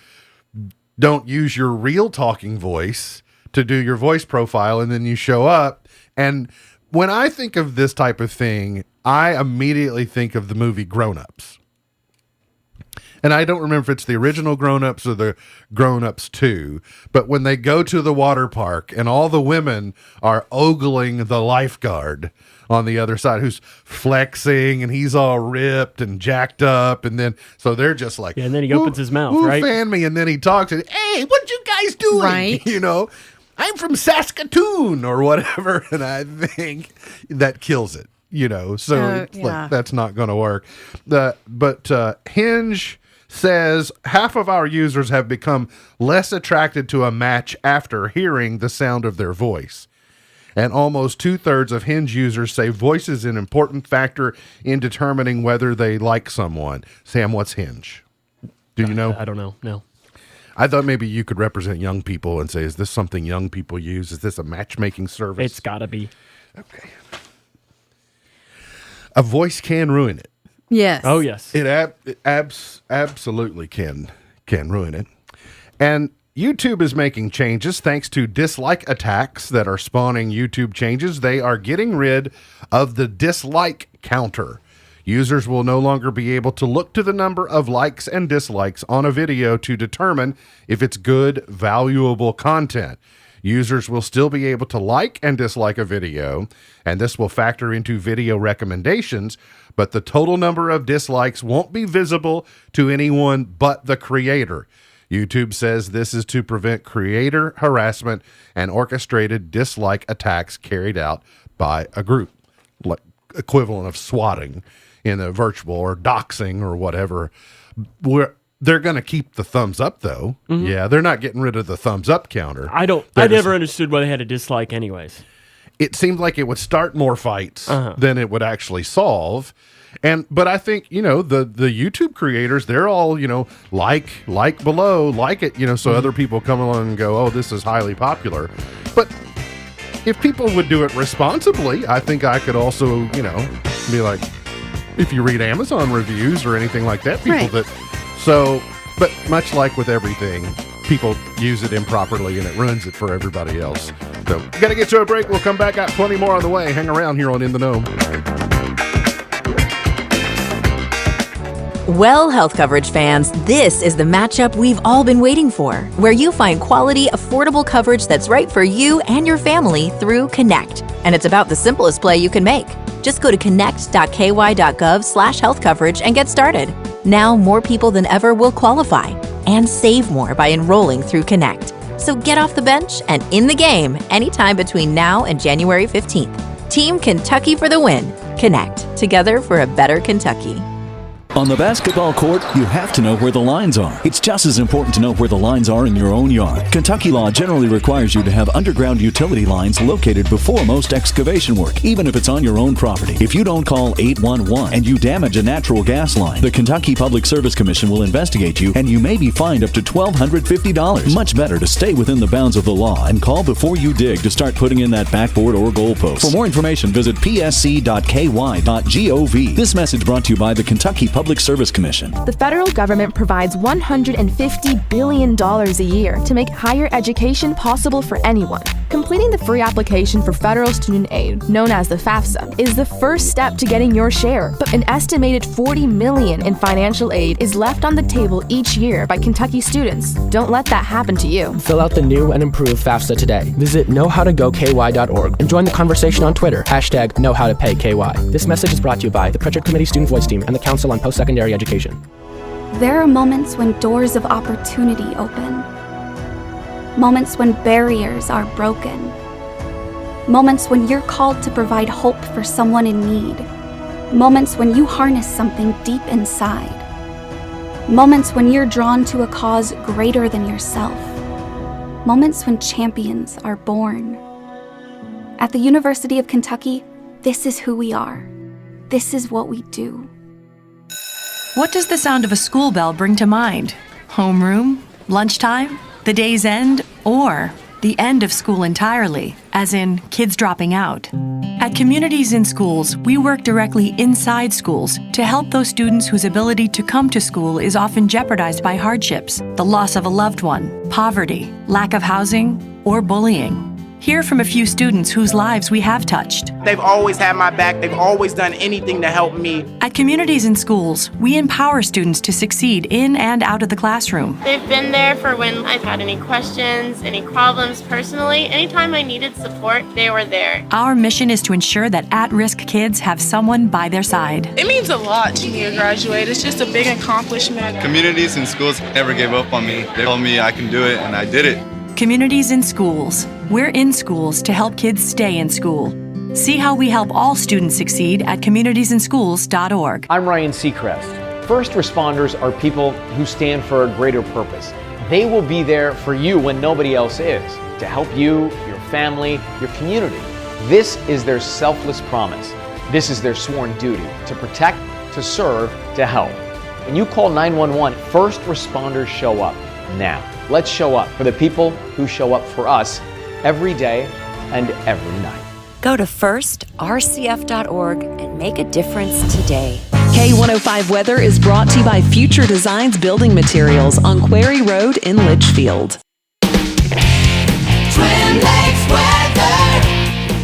don't use your real talking voice to do your voice profile, and then you show up. And when I think of this type of thing, I immediately think of the movie Grown Ups. And I don't remember if it's the original Grown Ups or the Grown Ups 2, but when they go to the water park and all the women are ogling the lifeguard on the other side who's flexing and he's all ripped and jacked up, and then so they're just like, Yeah, and then he opens his mouth, "Ooh, right? fan me," and then he talks and, "Hey, what you guys doing?" Right. I'm from Saskatoon or whatever, and I think that kills it. So it's like, that's not going to work. But Hinge says half of our users have become less attracted to a match after hearing the sound of their voice. And almost 2/3 of Hinge users say voice is an important factor in determining whether they like someone. Sam, what's Hinge? Do you know? I don't know. No. I thought maybe you could represent young people and say, is this something young people use? Is this a matchmaking service? It's got to be. Okay. A voice can ruin it. Yes. Oh, yes. It absolutely can ruin it. And YouTube is making changes thanks to dislike attacks that are spawning YouTube changes. They are getting rid of the dislike counter. Users will no longer be able to look to the number of likes and dislikes on a video to determine if it's good, valuable content. Users will still be able to like and dislike a video, and this will factor into video recommendations, but the total number of dislikes won't be visible to anyone but the creator. YouTube says this is to prevent creator harassment and orchestrated dislike attacks carried out by a group, like equivalent of swatting in a virtual or doxing or whatever. They're going to keep the thumbs up, though. Mm-hmm. Yeah, they're not getting rid of the thumbs up counter. I never understood why they had a dislike anyways. It seemed like it would start more fights than it would actually solve. But I think, the YouTube creators, they're all, like below, like it, so other people come along and go, oh, this is highly popular. But if people would do it responsibly, I think I could also, be like, if you read Amazon reviews or anything like that, but much like with everything, people use it improperly and it ruins it for everybody else. So, got to get to a break. We'll come back. Got plenty more on the way. Hang around here on In the Know. Well, health coverage fans, this is the matchup we've all been waiting for, where you find quality, affordable coverage that's right for you and your family through Connect. And it's about the simplest play you can make. Just go to connect.ky.gov/health coverage and get started. Now, more people than ever will qualify and save more by enrolling through Connect. So get off the bench and in the game anytime between now and January 15th. Team Kentucky for the win. Connect, together for a better Kentucky. On the basketball court, you have to know where the lines are. It's just as important to know where the lines are in your own yard. Kentucky law generally requires you to have underground utility lines located before most excavation work, even if it's on your own property. If you don't call 811 and you damage a natural gas line, the Kentucky Public Service Commission will investigate you and you may be fined up to $1,250. Much better to stay within the bounds of the law and call before you dig to start putting in that backboard or goalpost. For more information, visit psc.ky.gov. This message brought to you by the Kentucky Public Service Commission. The federal government provides $150 billion a year to make higher education possible for anyone. Completing the free application for federal student aid, known as the FAFSA, is the first step to getting your share. But an estimated $40 million in financial aid is left on the table each year by Kentucky students. Don't let that happen to you. Fill out the new and improved FAFSA today. Visit knowhowtogoky.org and join the conversation on Twitter, #KnowHowToPayKY. This message is brought to you by the Pritchard Committee Student Voice Team and the Council on Post-Secondary Education. There are moments when doors of opportunity open. Moments when barriers are broken. Moments when you're called to provide hope for someone in need. Moments when you harness something deep inside. Moments when you're drawn to a cause greater than yourself. Moments when champions are born. At the University of Kentucky, this is who we are. This is what we do. What does the sound of a school bell bring to mind? Homeroom? Lunchtime? The day's end? Or the end of school entirely, as in kids dropping out? At Communities in Schools, we work directly inside schools to help those students whose ability to come to school is often jeopardized by hardships, the loss of a loved one, poverty, lack of housing, or bullying. Hear from a few students whose lives we have touched. They've always had my back. They've always done anything to help me. At Communities in Schools, we empower students to succeed in and out of the classroom. They've been there for when I've had any questions, any problems personally. Anytime I needed support, they were there. Our mission is to ensure that at-risk kids have someone by their side. It means a lot to me to graduate. It's just a big accomplishment. Communities in Schools never gave up on me. They told me I can do it, and I did it. Communities in Schools. We're in schools to help kids stay in school. See how we help all students succeed at communitiesinschools.org. I'm Ryan Seacrest. First responders are people who stand for a greater purpose. They will be there for you when nobody else is, to help you, your family, your community. This is their selfless promise. This is their sworn duty, to protect, to serve, to help. When you call 911, first responders show up now. Let's show up for the people who show up for us every day and every night. Go to firstrcf.org and make a difference today. K105 Weather is brought to you by Future Designs Building Materials on Quarry Road in Litchfield. Twin Lakes weather.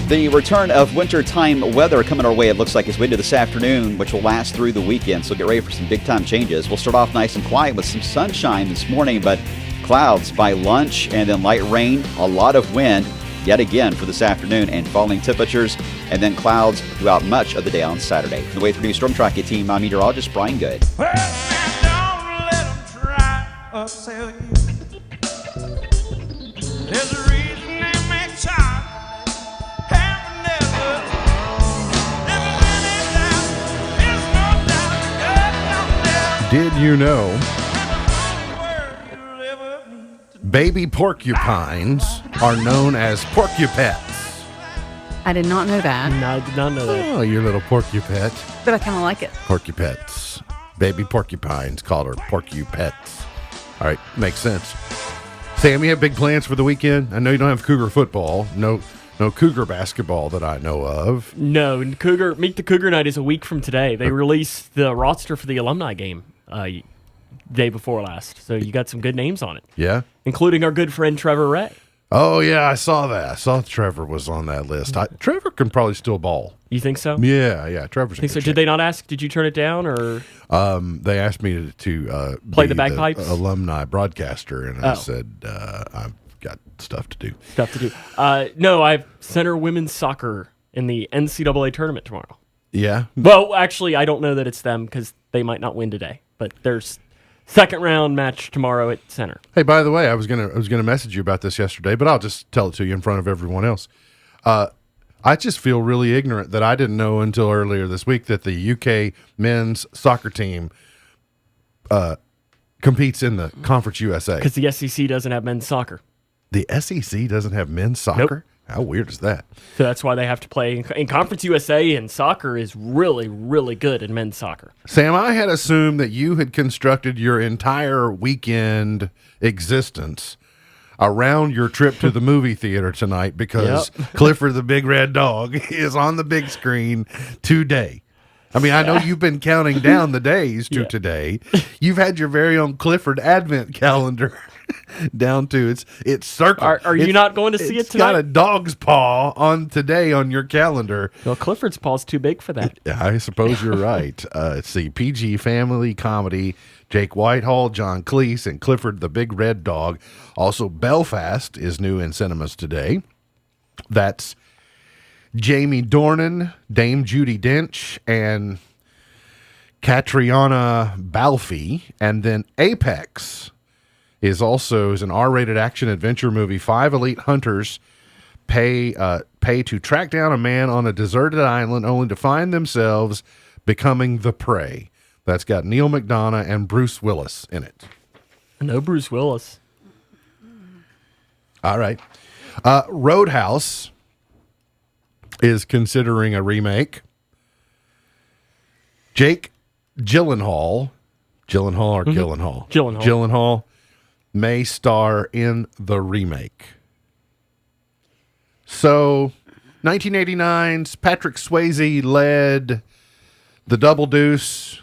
The return of wintertime weather coming our way, it looks like, as we into this afternoon, which will last through the weekend. So get ready for some big-time changes. We'll start off nice and quiet with some sunshine this morning, but clouds by lunch and then light rain, a lot of wind yet again for this afternoon, and falling temperatures, and then clouds throughout much of the day on Saturday. From the Way 3 Storm Tracker team, I'm meteorologist Brian Good. Well, don't let them try to upsell you. There's a reason they make time. Did you know baby porcupines are known as porcupets? I did not know that. No, I did not know that. Oh, your little porcupet. But I kind of like it. Porcupets. Baby porcupines called her porcupets. All right, makes sense. Sam, you have big plans for the weekend? I know you don't have Cougar football. No Cougar basketball that I know of. No, Meet the Cougar Night is a week from today. They released the roster for the alumni game day before last. So you got some good names on it. Yeah? Including our good friend Trevor Ray. Oh, yeah, I saw that. I saw Trevor was on that list. Trevor can probably still ball. You think so? Yeah, Trevor's in good shape. Did they not ask, did you turn it down? Or they asked me to play be the bagpipes? Alumni broadcaster, and I said, I've got stuff to do. No, I have center women's soccer in the NCAA tournament tomorrow. Yeah? Well, actually, I don't know that it's them because they might not win today. But there's second round match tomorrow at center. Hey, by the way, I was gonna message you about this yesterday, but I'll just tell it to you in front of everyone else. I I just feel really ignorant that I didn't know until earlier this week that the UK men's soccer team competes in the Conference USA. Because the SEC doesn't have men's soccer. The SEC doesn't have men's soccer? Nope. How weird is that? So that's why they have to play in Conference USA, and soccer is really, really good in men's soccer. Sam, I had assumed that you had constructed your entire weekend existence around your trip to the movie theater tonight because Clifford the Big Red Dog is on the big screen today. I mean, I know you've been counting down the days to today. You've had your very own Clifford Advent calendar down to its circle. Are you not going to see it tonight? It's got a dog's paw on today on your calendar. Well, Clifford's paw's too big for that. I suppose you're right. Let's see, PG family comedy, Jake Whitehall, John Cleese, and Clifford the Big Red Dog. Also, Belfast is new in cinemas today. That's Jamie Dornan, Dame Judi Dench, and Catriona Balfe. And then Apex is an R-rated action-adventure movie. 5 elite hunters pay to track down a man on a deserted island only to find themselves becoming the prey. That's got Neil McDonough and Bruce Willis in it. No Bruce Willis. All right. Roadhouse is considering a remake. Jake Gyllenhaal or Gyllenhaal? Gyllenhaal may star in the remake. So, 1989's Patrick Swayze led The Double Deuce,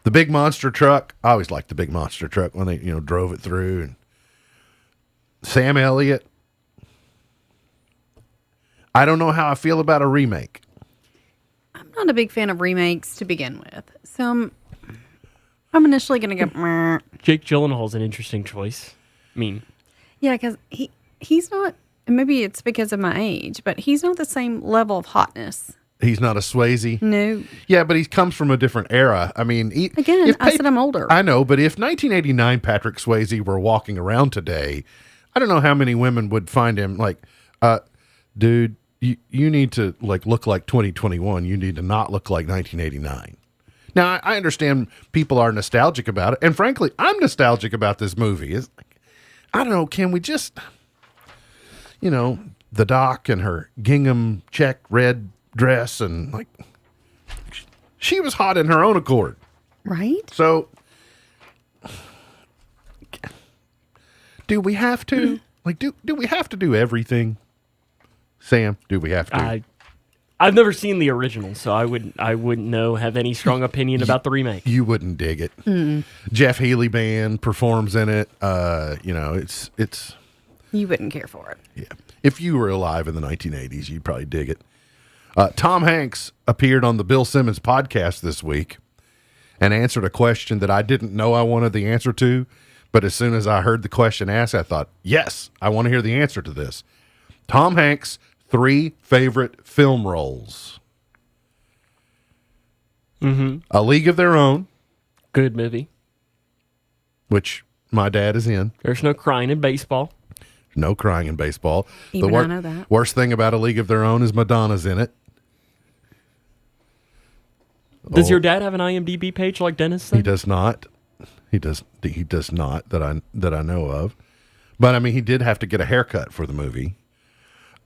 the big monster truck. I always liked the big monster truck when they, drove it through. And Sam Elliott. I don't know how I feel about a remake. I'm not a big fan of remakes to begin with. So I'm initially going to go, Jake Gyllenhaal's an interesting choice. I mean, yeah, because he's not, and maybe it's because of my age, but he's not the same level of hotness. He's not a Swayze? No. Yeah, but he comes from a different era. I mean, I said I'm older. I know, but if 1989 Patrick Swayze were walking around today, I don't know how many women would find him like, dude, you need to look like 2021. You need to not look like 1989. Now, I understand people are nostalgic about it, and frankly, I'm nostalgic about this movie. It's like, I don't know, can we just, the doc and her gingham check red dress, and she was hot in her own accord. Right? So, do we have to? Do we have to do everything? Sam, do we have to? I've never seen the original, so I wouldn't have any strong opinion about the remake. You wouldn't dig it. Mm. Jeff Healey Band performs in it. It's. You wouldn't care for it. Yeah, if you were alive in the 1980s, you'd probably dig it. Tom Hanks appeared on the Bill Simmons podcast this week and answered a question that I didn't know I wanted the answer to, but as soon as I heard the question asked, I thought, yes, I want to hear the answer to this. Tom Hanks' 3 favorite film roles. A League of Their Own. Good movie. Which my dad is in. There's no crying in baseball. No crying in baseball. Even I know that. Worst thing about A League of Their Own is Madonna's in it. Does your dad have an IMDb page like Dennis? He does not. He does not that I know of. But I mean, he did have to get a haircut for the movie.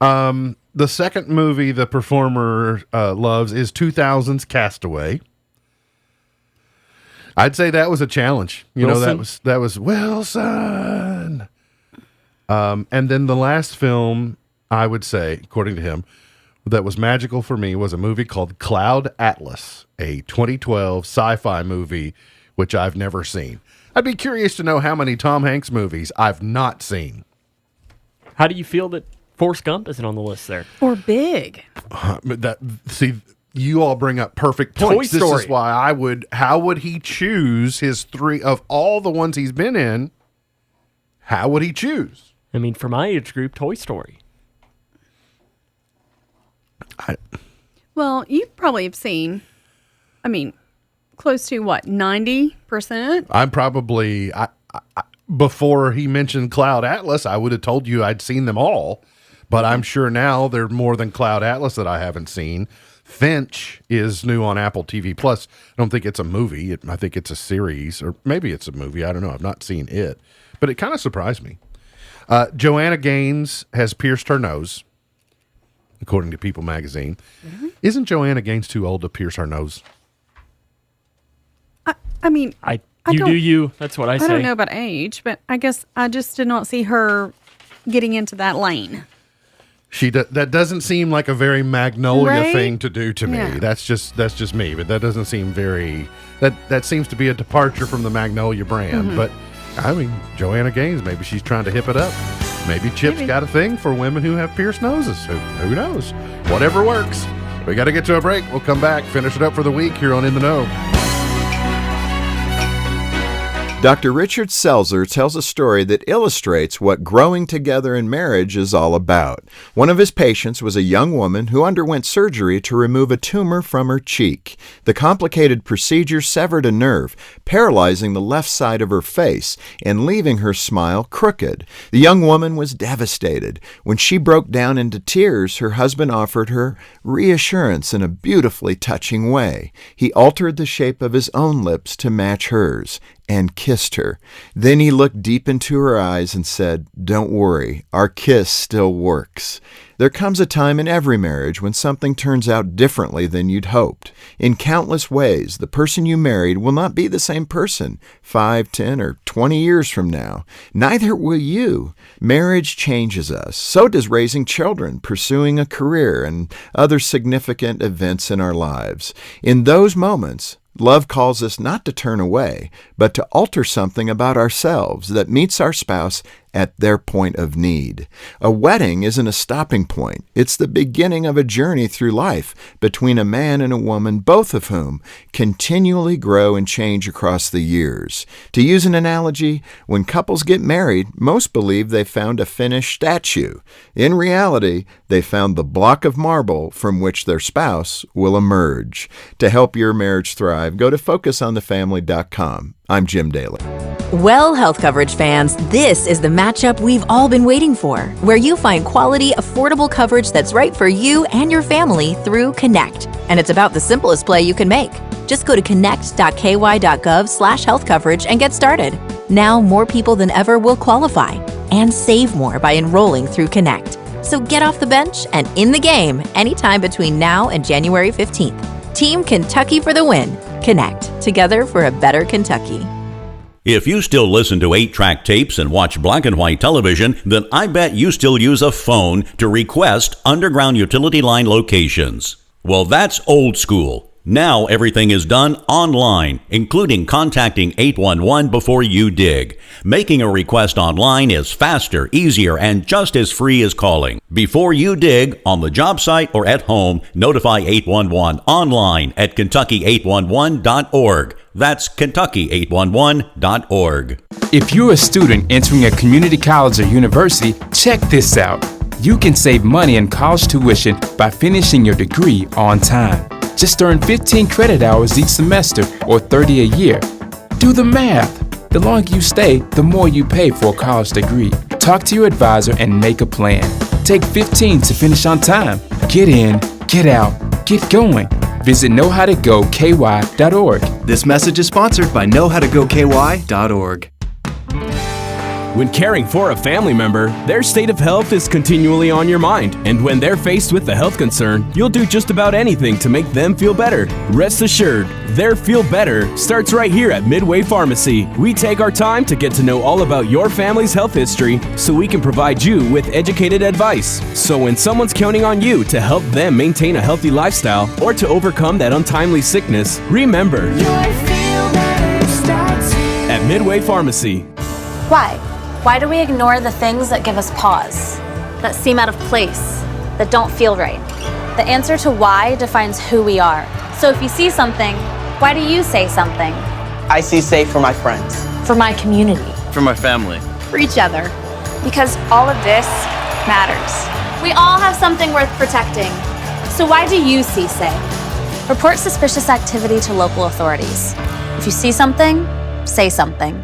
The second movie the performer loves is 2000's Castaway. I'd say that was a challenge. That was Wilson. And then the last film, I would say, according to him, that was magical for me was a movie called Cloud Atlas, a 2012 sci-fi movie, which I've never seen. I'd be curious to know how many Tom Hanks movies I've not seen. How do you feel that Forrest Gump isn't on the list there? Or Big. You all bring up perfect points. Toy Story. This is why how would he choose his 3 of all the ones he's been in? How would he choose? I mean, for my age group, Toy Story. Well, you probably have seen, close to 90%? I'm probably, before he mentioned Cloud Atlas, I would have told you I'd seen them all. But I'm sure now there's more than Cloud Atlas that I haven't seen. Finch is new on Apple TV Plus. I don't think it's a movie. I think it's a series, or maybe it's a movie. I don't know. I've not seen it, but it kind of surprised me. Joanna Gaines has pierced her nose, according to People Magazine. Mm-hmm. Isn't Joanna Gaines too old to pierce her nose? I mean, you do you. That's what I say. I don't know about age, but I guess I just did not see her getting into that lane. That doesn't seem like a very Magnolia Right? thing to do to me. Yeah. That's just me, but that doesn't seem very that seems to be a departure from the Magnolia brand. Mhm. But I mean, Joanna Gaines, maybe she's trying to hip it up. Maybe Chip's got a thing for women who have pierced noses. Who knows? Whatever works. We got to get to a break. We'll come back, finish it up for the week here on In the Know. Dr. Richard Selzer tells a story that illustrates what growing together in marriage is all about. One of his patients was a young woman who underwent surgery to remove a tumor from her cheek. The complicated procedure severed a nerve, paralyzing the left side of her face and leaving her smile crooked. The young woman was devastated. When she broke down into tears, her husband offered her reassurance in a beautifully touching way. He altered the shape of his own lips to match hers and kissed her. Then he looked deep into her eyes and said, "Don't worry, our kiss still works." There comes a time in every marriage when something turns out differently than you'd hoped. In countless ways, the person you married will not be the same person 5, 10, or 20 years from now. Neither will you. Marriage changes us. So does raising children, pursuing a career, and other significant events in our lives. In those moments, love calls us not to turn away, but to alter something about ourselves that meets our spouse at their point of need. A wedding isn't a stopping point. It's the beginning of a journey through life between a man and a woman, both of whom continually grow and change across the years. To use an analogy, when couples get married, most believe they found a finished statue. In reality, they found the block of marble from which their spouse will emerge. To help your marriage thrive, go to FocusOnTheFamily.com. I'm Jim Daly. Well, health coverage fans, this is the matchup we've all been waiting for, where you find quality, affordable coverage that's right for you and your family through Connect. And it's about the simplest play you can make. Just go to connect.ky.gov/health coverage and get started. Now, more people than ever will qualify and save more by enrolling through Connect. So get off the bench and in the game anytime between now and January 15th. Team Kentucky for the win. Connect. Together for a better Kentucky. If you still listen to 8-track tapes and watch black and white television, then I bet you still use a phone to request underground utility line locations. Well, that's old school. Now everything is done online, including contacting 811 before you dig. Making a request online is faster, easier, and just as free as calling. Before you dig, on the job site or at home, notify 811 online at Kentucky811.org. That's Kentucky811.org. If you're a student entering a community college or university, check this out. You can save money in college tuition by finishing your degree on time. Just earn 15 credit hours each semester or 30 a year. Do the math. The longer you stay, the more you pay for a college degree. Talk to your advisor and make a plan. Take 15 to finish on time. Get in, get out, get going. Visit knowhowtogoky.org. This message is sponsored by knowhowtogoky.org. When caring for a family member, their state of health is continually on your mind. And when they're faced with a health concern, you'll do just about anything to make them feel better. Rest assured, their feel better starts right here at Midway Pharmacy. We take our time to get to know all about your family's health history so we can provide you with educated advice. So when someone's counting on you to help them maintain a healthy lifestyle or to overcome that untimely sickness, remember, at Midway Pharmacy. Why? Why do we ignore the things that give us pause, that seem out of place, that don't feel right? The answer to why defines who we are. So if you see something, why do you say something? I see safe for my friends. For my community. For my family. For each other. Because all of this matters. We all have something worth protecting. So why do you see safe? Report suspicious activity to local authorities. If you see something, say something.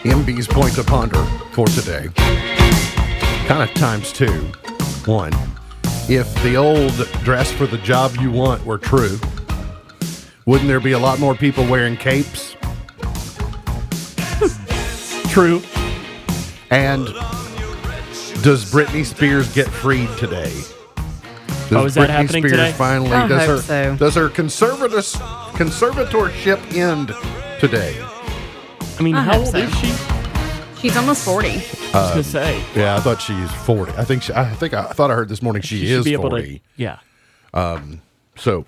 MB's point to ponder for today. Kind of times two. One, if the old dress for the job you want were true, wouldn't there be a lot more people wearing capes? True. And does Britney Spears get freed today? Is that happening today? Finally, I does hope so. Does her conservatorship end today? I mean, I how hope old so. is she? She's almost 40. I was gonna say. Yeah, I thought she's 40. I thought I heard this morning she should is be able 40. to. Yeah. So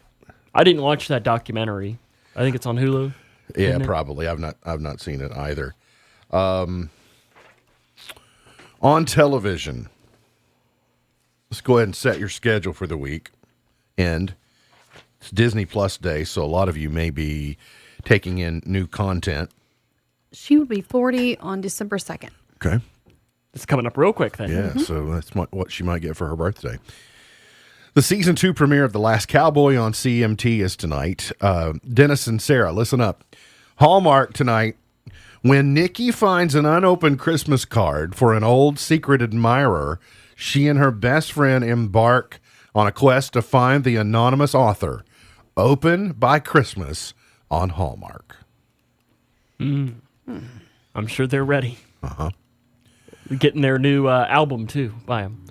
I didn't watch that documentary. I think it's on Hulu. yeah, isn't it? probably. I've not seen it either. On television, let's go ahead and set your schedule for the week. And it's Disney Plus Day, so a lot of you may be taking in new content. She would be 40 on December 2nd. Okay. It's coming up real quick then. Yeah, so that's what she might get for her birthday. The season 2 premiere of The Last Cowboy on CMT is tonight. Dennis and Sarah, listen up. Hallmark tonight. When Nikki finds an unopened Christmas card for an old secret admirer, she and her best friend embark on a quest to find the anonymous author. Open by Christmas on Hallmark. I'm sure they're ready. Uh-huh. Getting their new album too by them.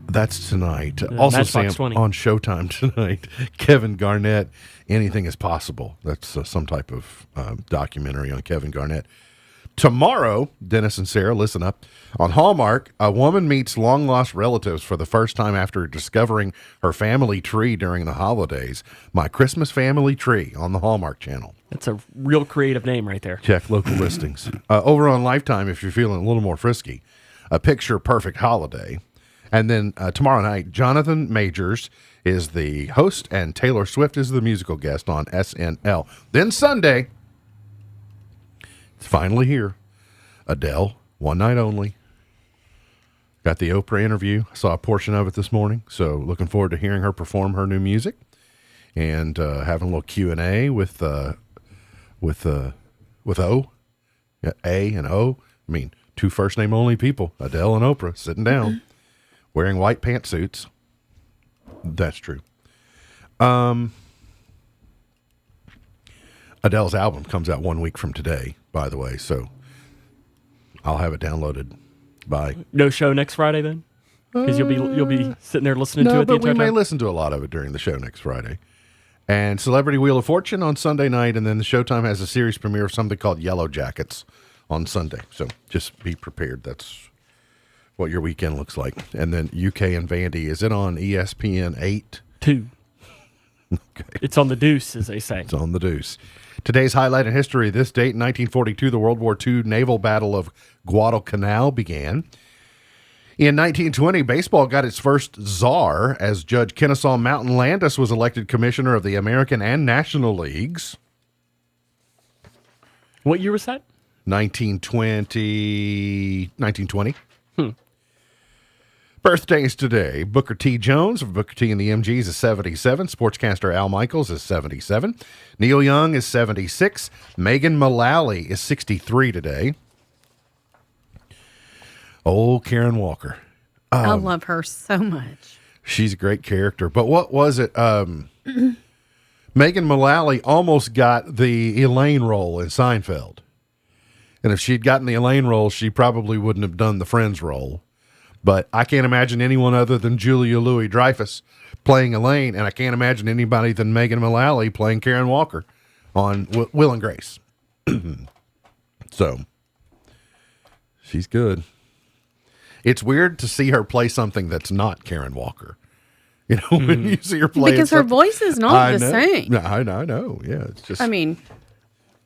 That's tonight. Also, Matchbox Sam, 20. on Showtime tonight, Kevin Garnett, Anything is Possible. That's some type of documentary on Kevin Garnett. Tomorrow, Dennis and Sarah, listen up. On Hallmark, a woman meets long-lost relatives for the first time after discovering her family tree during the holidays. My Christmas Family Tree on the Hallmark Channel. That's a real creative name right there. Check local listings. Over on Lifetime, if you're feeling a little more frisky, a Picture Perfect Holiday. And then tomorrow night, Jonathan Majors is the host and Taylor Swift is the musical guest on SNL. Then Sunday, it's finally here. Adele, One Night Only. Got the Oprah interview. I saw a portion of it this morning, so looking forward to hearing her perform her new music and having a little Q&A with O. Yeah, A and O. I mean, two first name only people, Adele and Oprah, sitting down, wearing white pantsuits. That's true. Adele's album comes out 1 week from today, by the way, so I'll have it downloaded by. No show next Friday then, because you'll be sitting there listening to it. But we may listen to a lot of it during the show next Friday. And Celebrity Wheel of Fortune on Sunday night, and then the Showtime has a series premiere of something called Yellow Jackets on Sunday. So just be prepared. That's what your weekend looks like. And then UK and Vandy, is it on ESPN 8? 2. Okay. It's on the deuce, as they say. It's on the deuce. Today's highlight in history, this date, in 1942, the World War II naval battle of Guadalcanal began. In 1920, baseball got its first czar as Judge Kennesaw Mountain Landis was elected commissioner of the American and National Leagues. What year was that? 1920. Birthdays today. Booker T. Jones of Booker T and the MGs is 77. Sportscaster Al Michaels is 77. Neil Young is 76. Megan Mullally is 63 today. Old Karen Walker. I love her so much. She's a great character. But what was it? Megan Mullally almost got the Elaine role in Seinfeld. And if she'd gotten the Elaine role, she probably wouldn't have done the Friends role. But I can't imagine anyone other than Julia Louis-Dreyfus playing Elaine, and I can't imagine anybody than Megan Mullally playing Karen Walker on Will and Grace. So, she's good. It's weird to see her play something that's not Karen Walker. You know, when you see her play, Because her voice is not the same. No, I know. Yeah, it's just. I mean,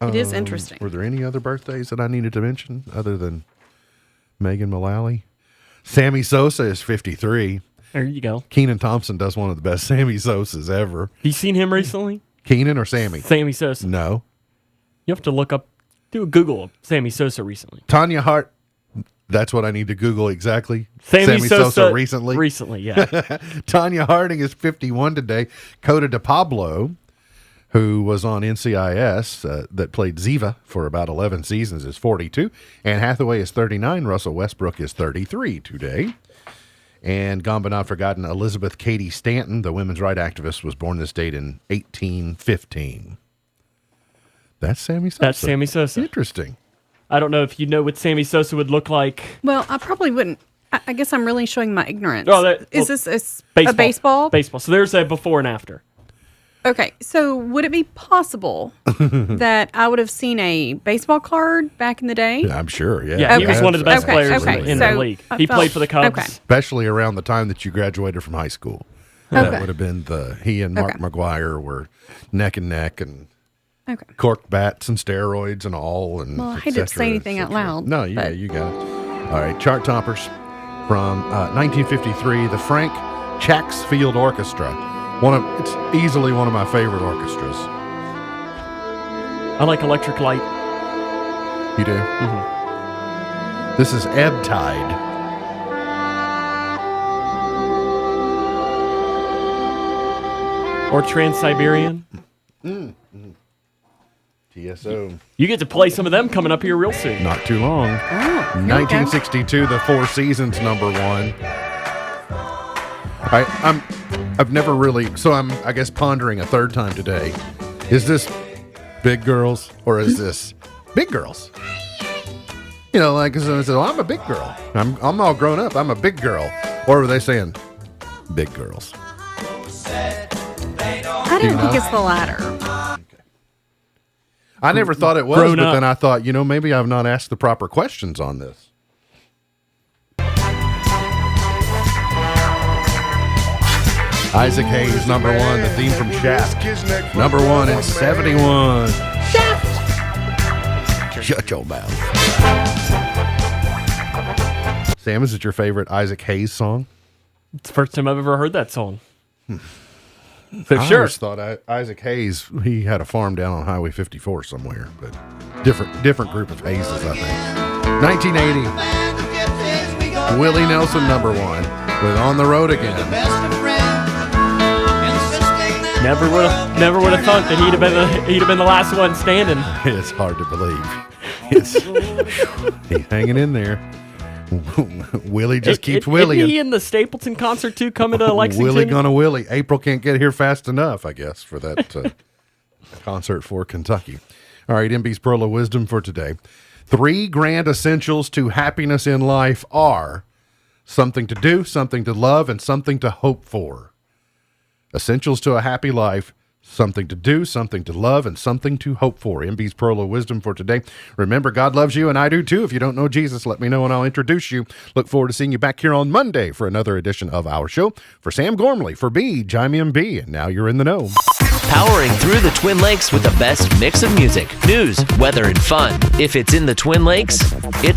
it is interesting. Were there any other birthdays that I needed to mention other than Megan Mullally? Sammy Sosa is 53. There you go. Kenan Thompson does one of the best Sammy Sosas ever. You seen him recently? Kenan or Sammy? Sammy Sosa. No. You have to look up, do a Google of Sammy Sosa recently. Tanya Hart. That's what I need to Google exactly. Sammy Sosa recently. Recently, yeah. Tanya Harding is 51 today. Coda de Pablo, who was on NCIS that played Ziva for about 11 seasons, is 42. Anne Hathaway is 39. Russell Westbrook is 33 today. And gone but not forgotten, Elizabeth Cady Stanton, the women's rights activist, was born this date in 1815. That's Sammy Sosa. That's Sammy Sosa. Interesting. I don't know if you know what Sammy Sosa would look like. Well, I probably wouldn't. I guess I'm really showing my ignorance. Is this baseball. a baseball? Baseball. So there's a before and after. Okay, so would it be possible that I would have seen a baseball card back in the day? Yeah, I'm sure, yeah. Yeah, he was one of the best Okay, players okay. in the league. He played for the Cubs. Okay. Especially around the time that you graduated from high school. Okay. That would have been he and Mark McGuire were neck and neck and cork bats and steroids and all. And Well, I hated to say anything out loud. No, you got it. All right, chart toppers from 1953, the Frank Chax Field Orchestra. It's easily one of my favorite orchestras. I like Electric Light. You do? Mm-hmm. This is Ebb Tide. Or Trans-Siberian. TSO. You get to play some of them coming up here real soon. Not too long. 1962, the Four Seasons #1. I've never really, so I'm, I guess, pondering a third time today. Is this Big Girls or is this Big Girls? You know, like, someone says, well, I'm a big girl. I'm all grown up. I'm a big girl. Or are they saying Big Girls? I don't think it's the latter. I never thought it was, Grown but up. then I thought, maybe I've not asked the proper questions on this. Isaac Hayes, #1, the theme from Shaft. #1 in 71. Shaft! Shut your mouth. Sam, is it your favorite Isaac Hayes song? It's the first time I've ever heard that song. I always thought Isaac Hayes, he had a farm down on Highway 54 somewhere, but different group of Hayeses, I think. 1980, Willie Nelson, #1, with On the Road Again. Never would have thought that he'd have been the last one standing. It's hard to believe. He's hanging in there. Willie just keeps Willie. Isn't he in the Stapleton concert too, coming to Lexington? Willie gonna Willie. April can't get here fast enough, I guess, for that concert for Kentucky. All right, MB's Pearl of Wisdom for today. 3 grand essentials to happiness in life are something to do, something to love, and something to hope for. Essentials to a happy life: something to do, something to love, and something to hope for. MB's Pearl of Wisdom for today. Remember, God loves you, and I do too. If you don't know Jesus, let me know and I'll introduce you. Look forward to seeing you back here on Monday for another edition of our show. For Sam Gormley, for B, I'm MB, and now you're in the know. Powering through the Twin Lakes with the best mix of music, news, weather, and fun. If it's in the Twin Lakes, it's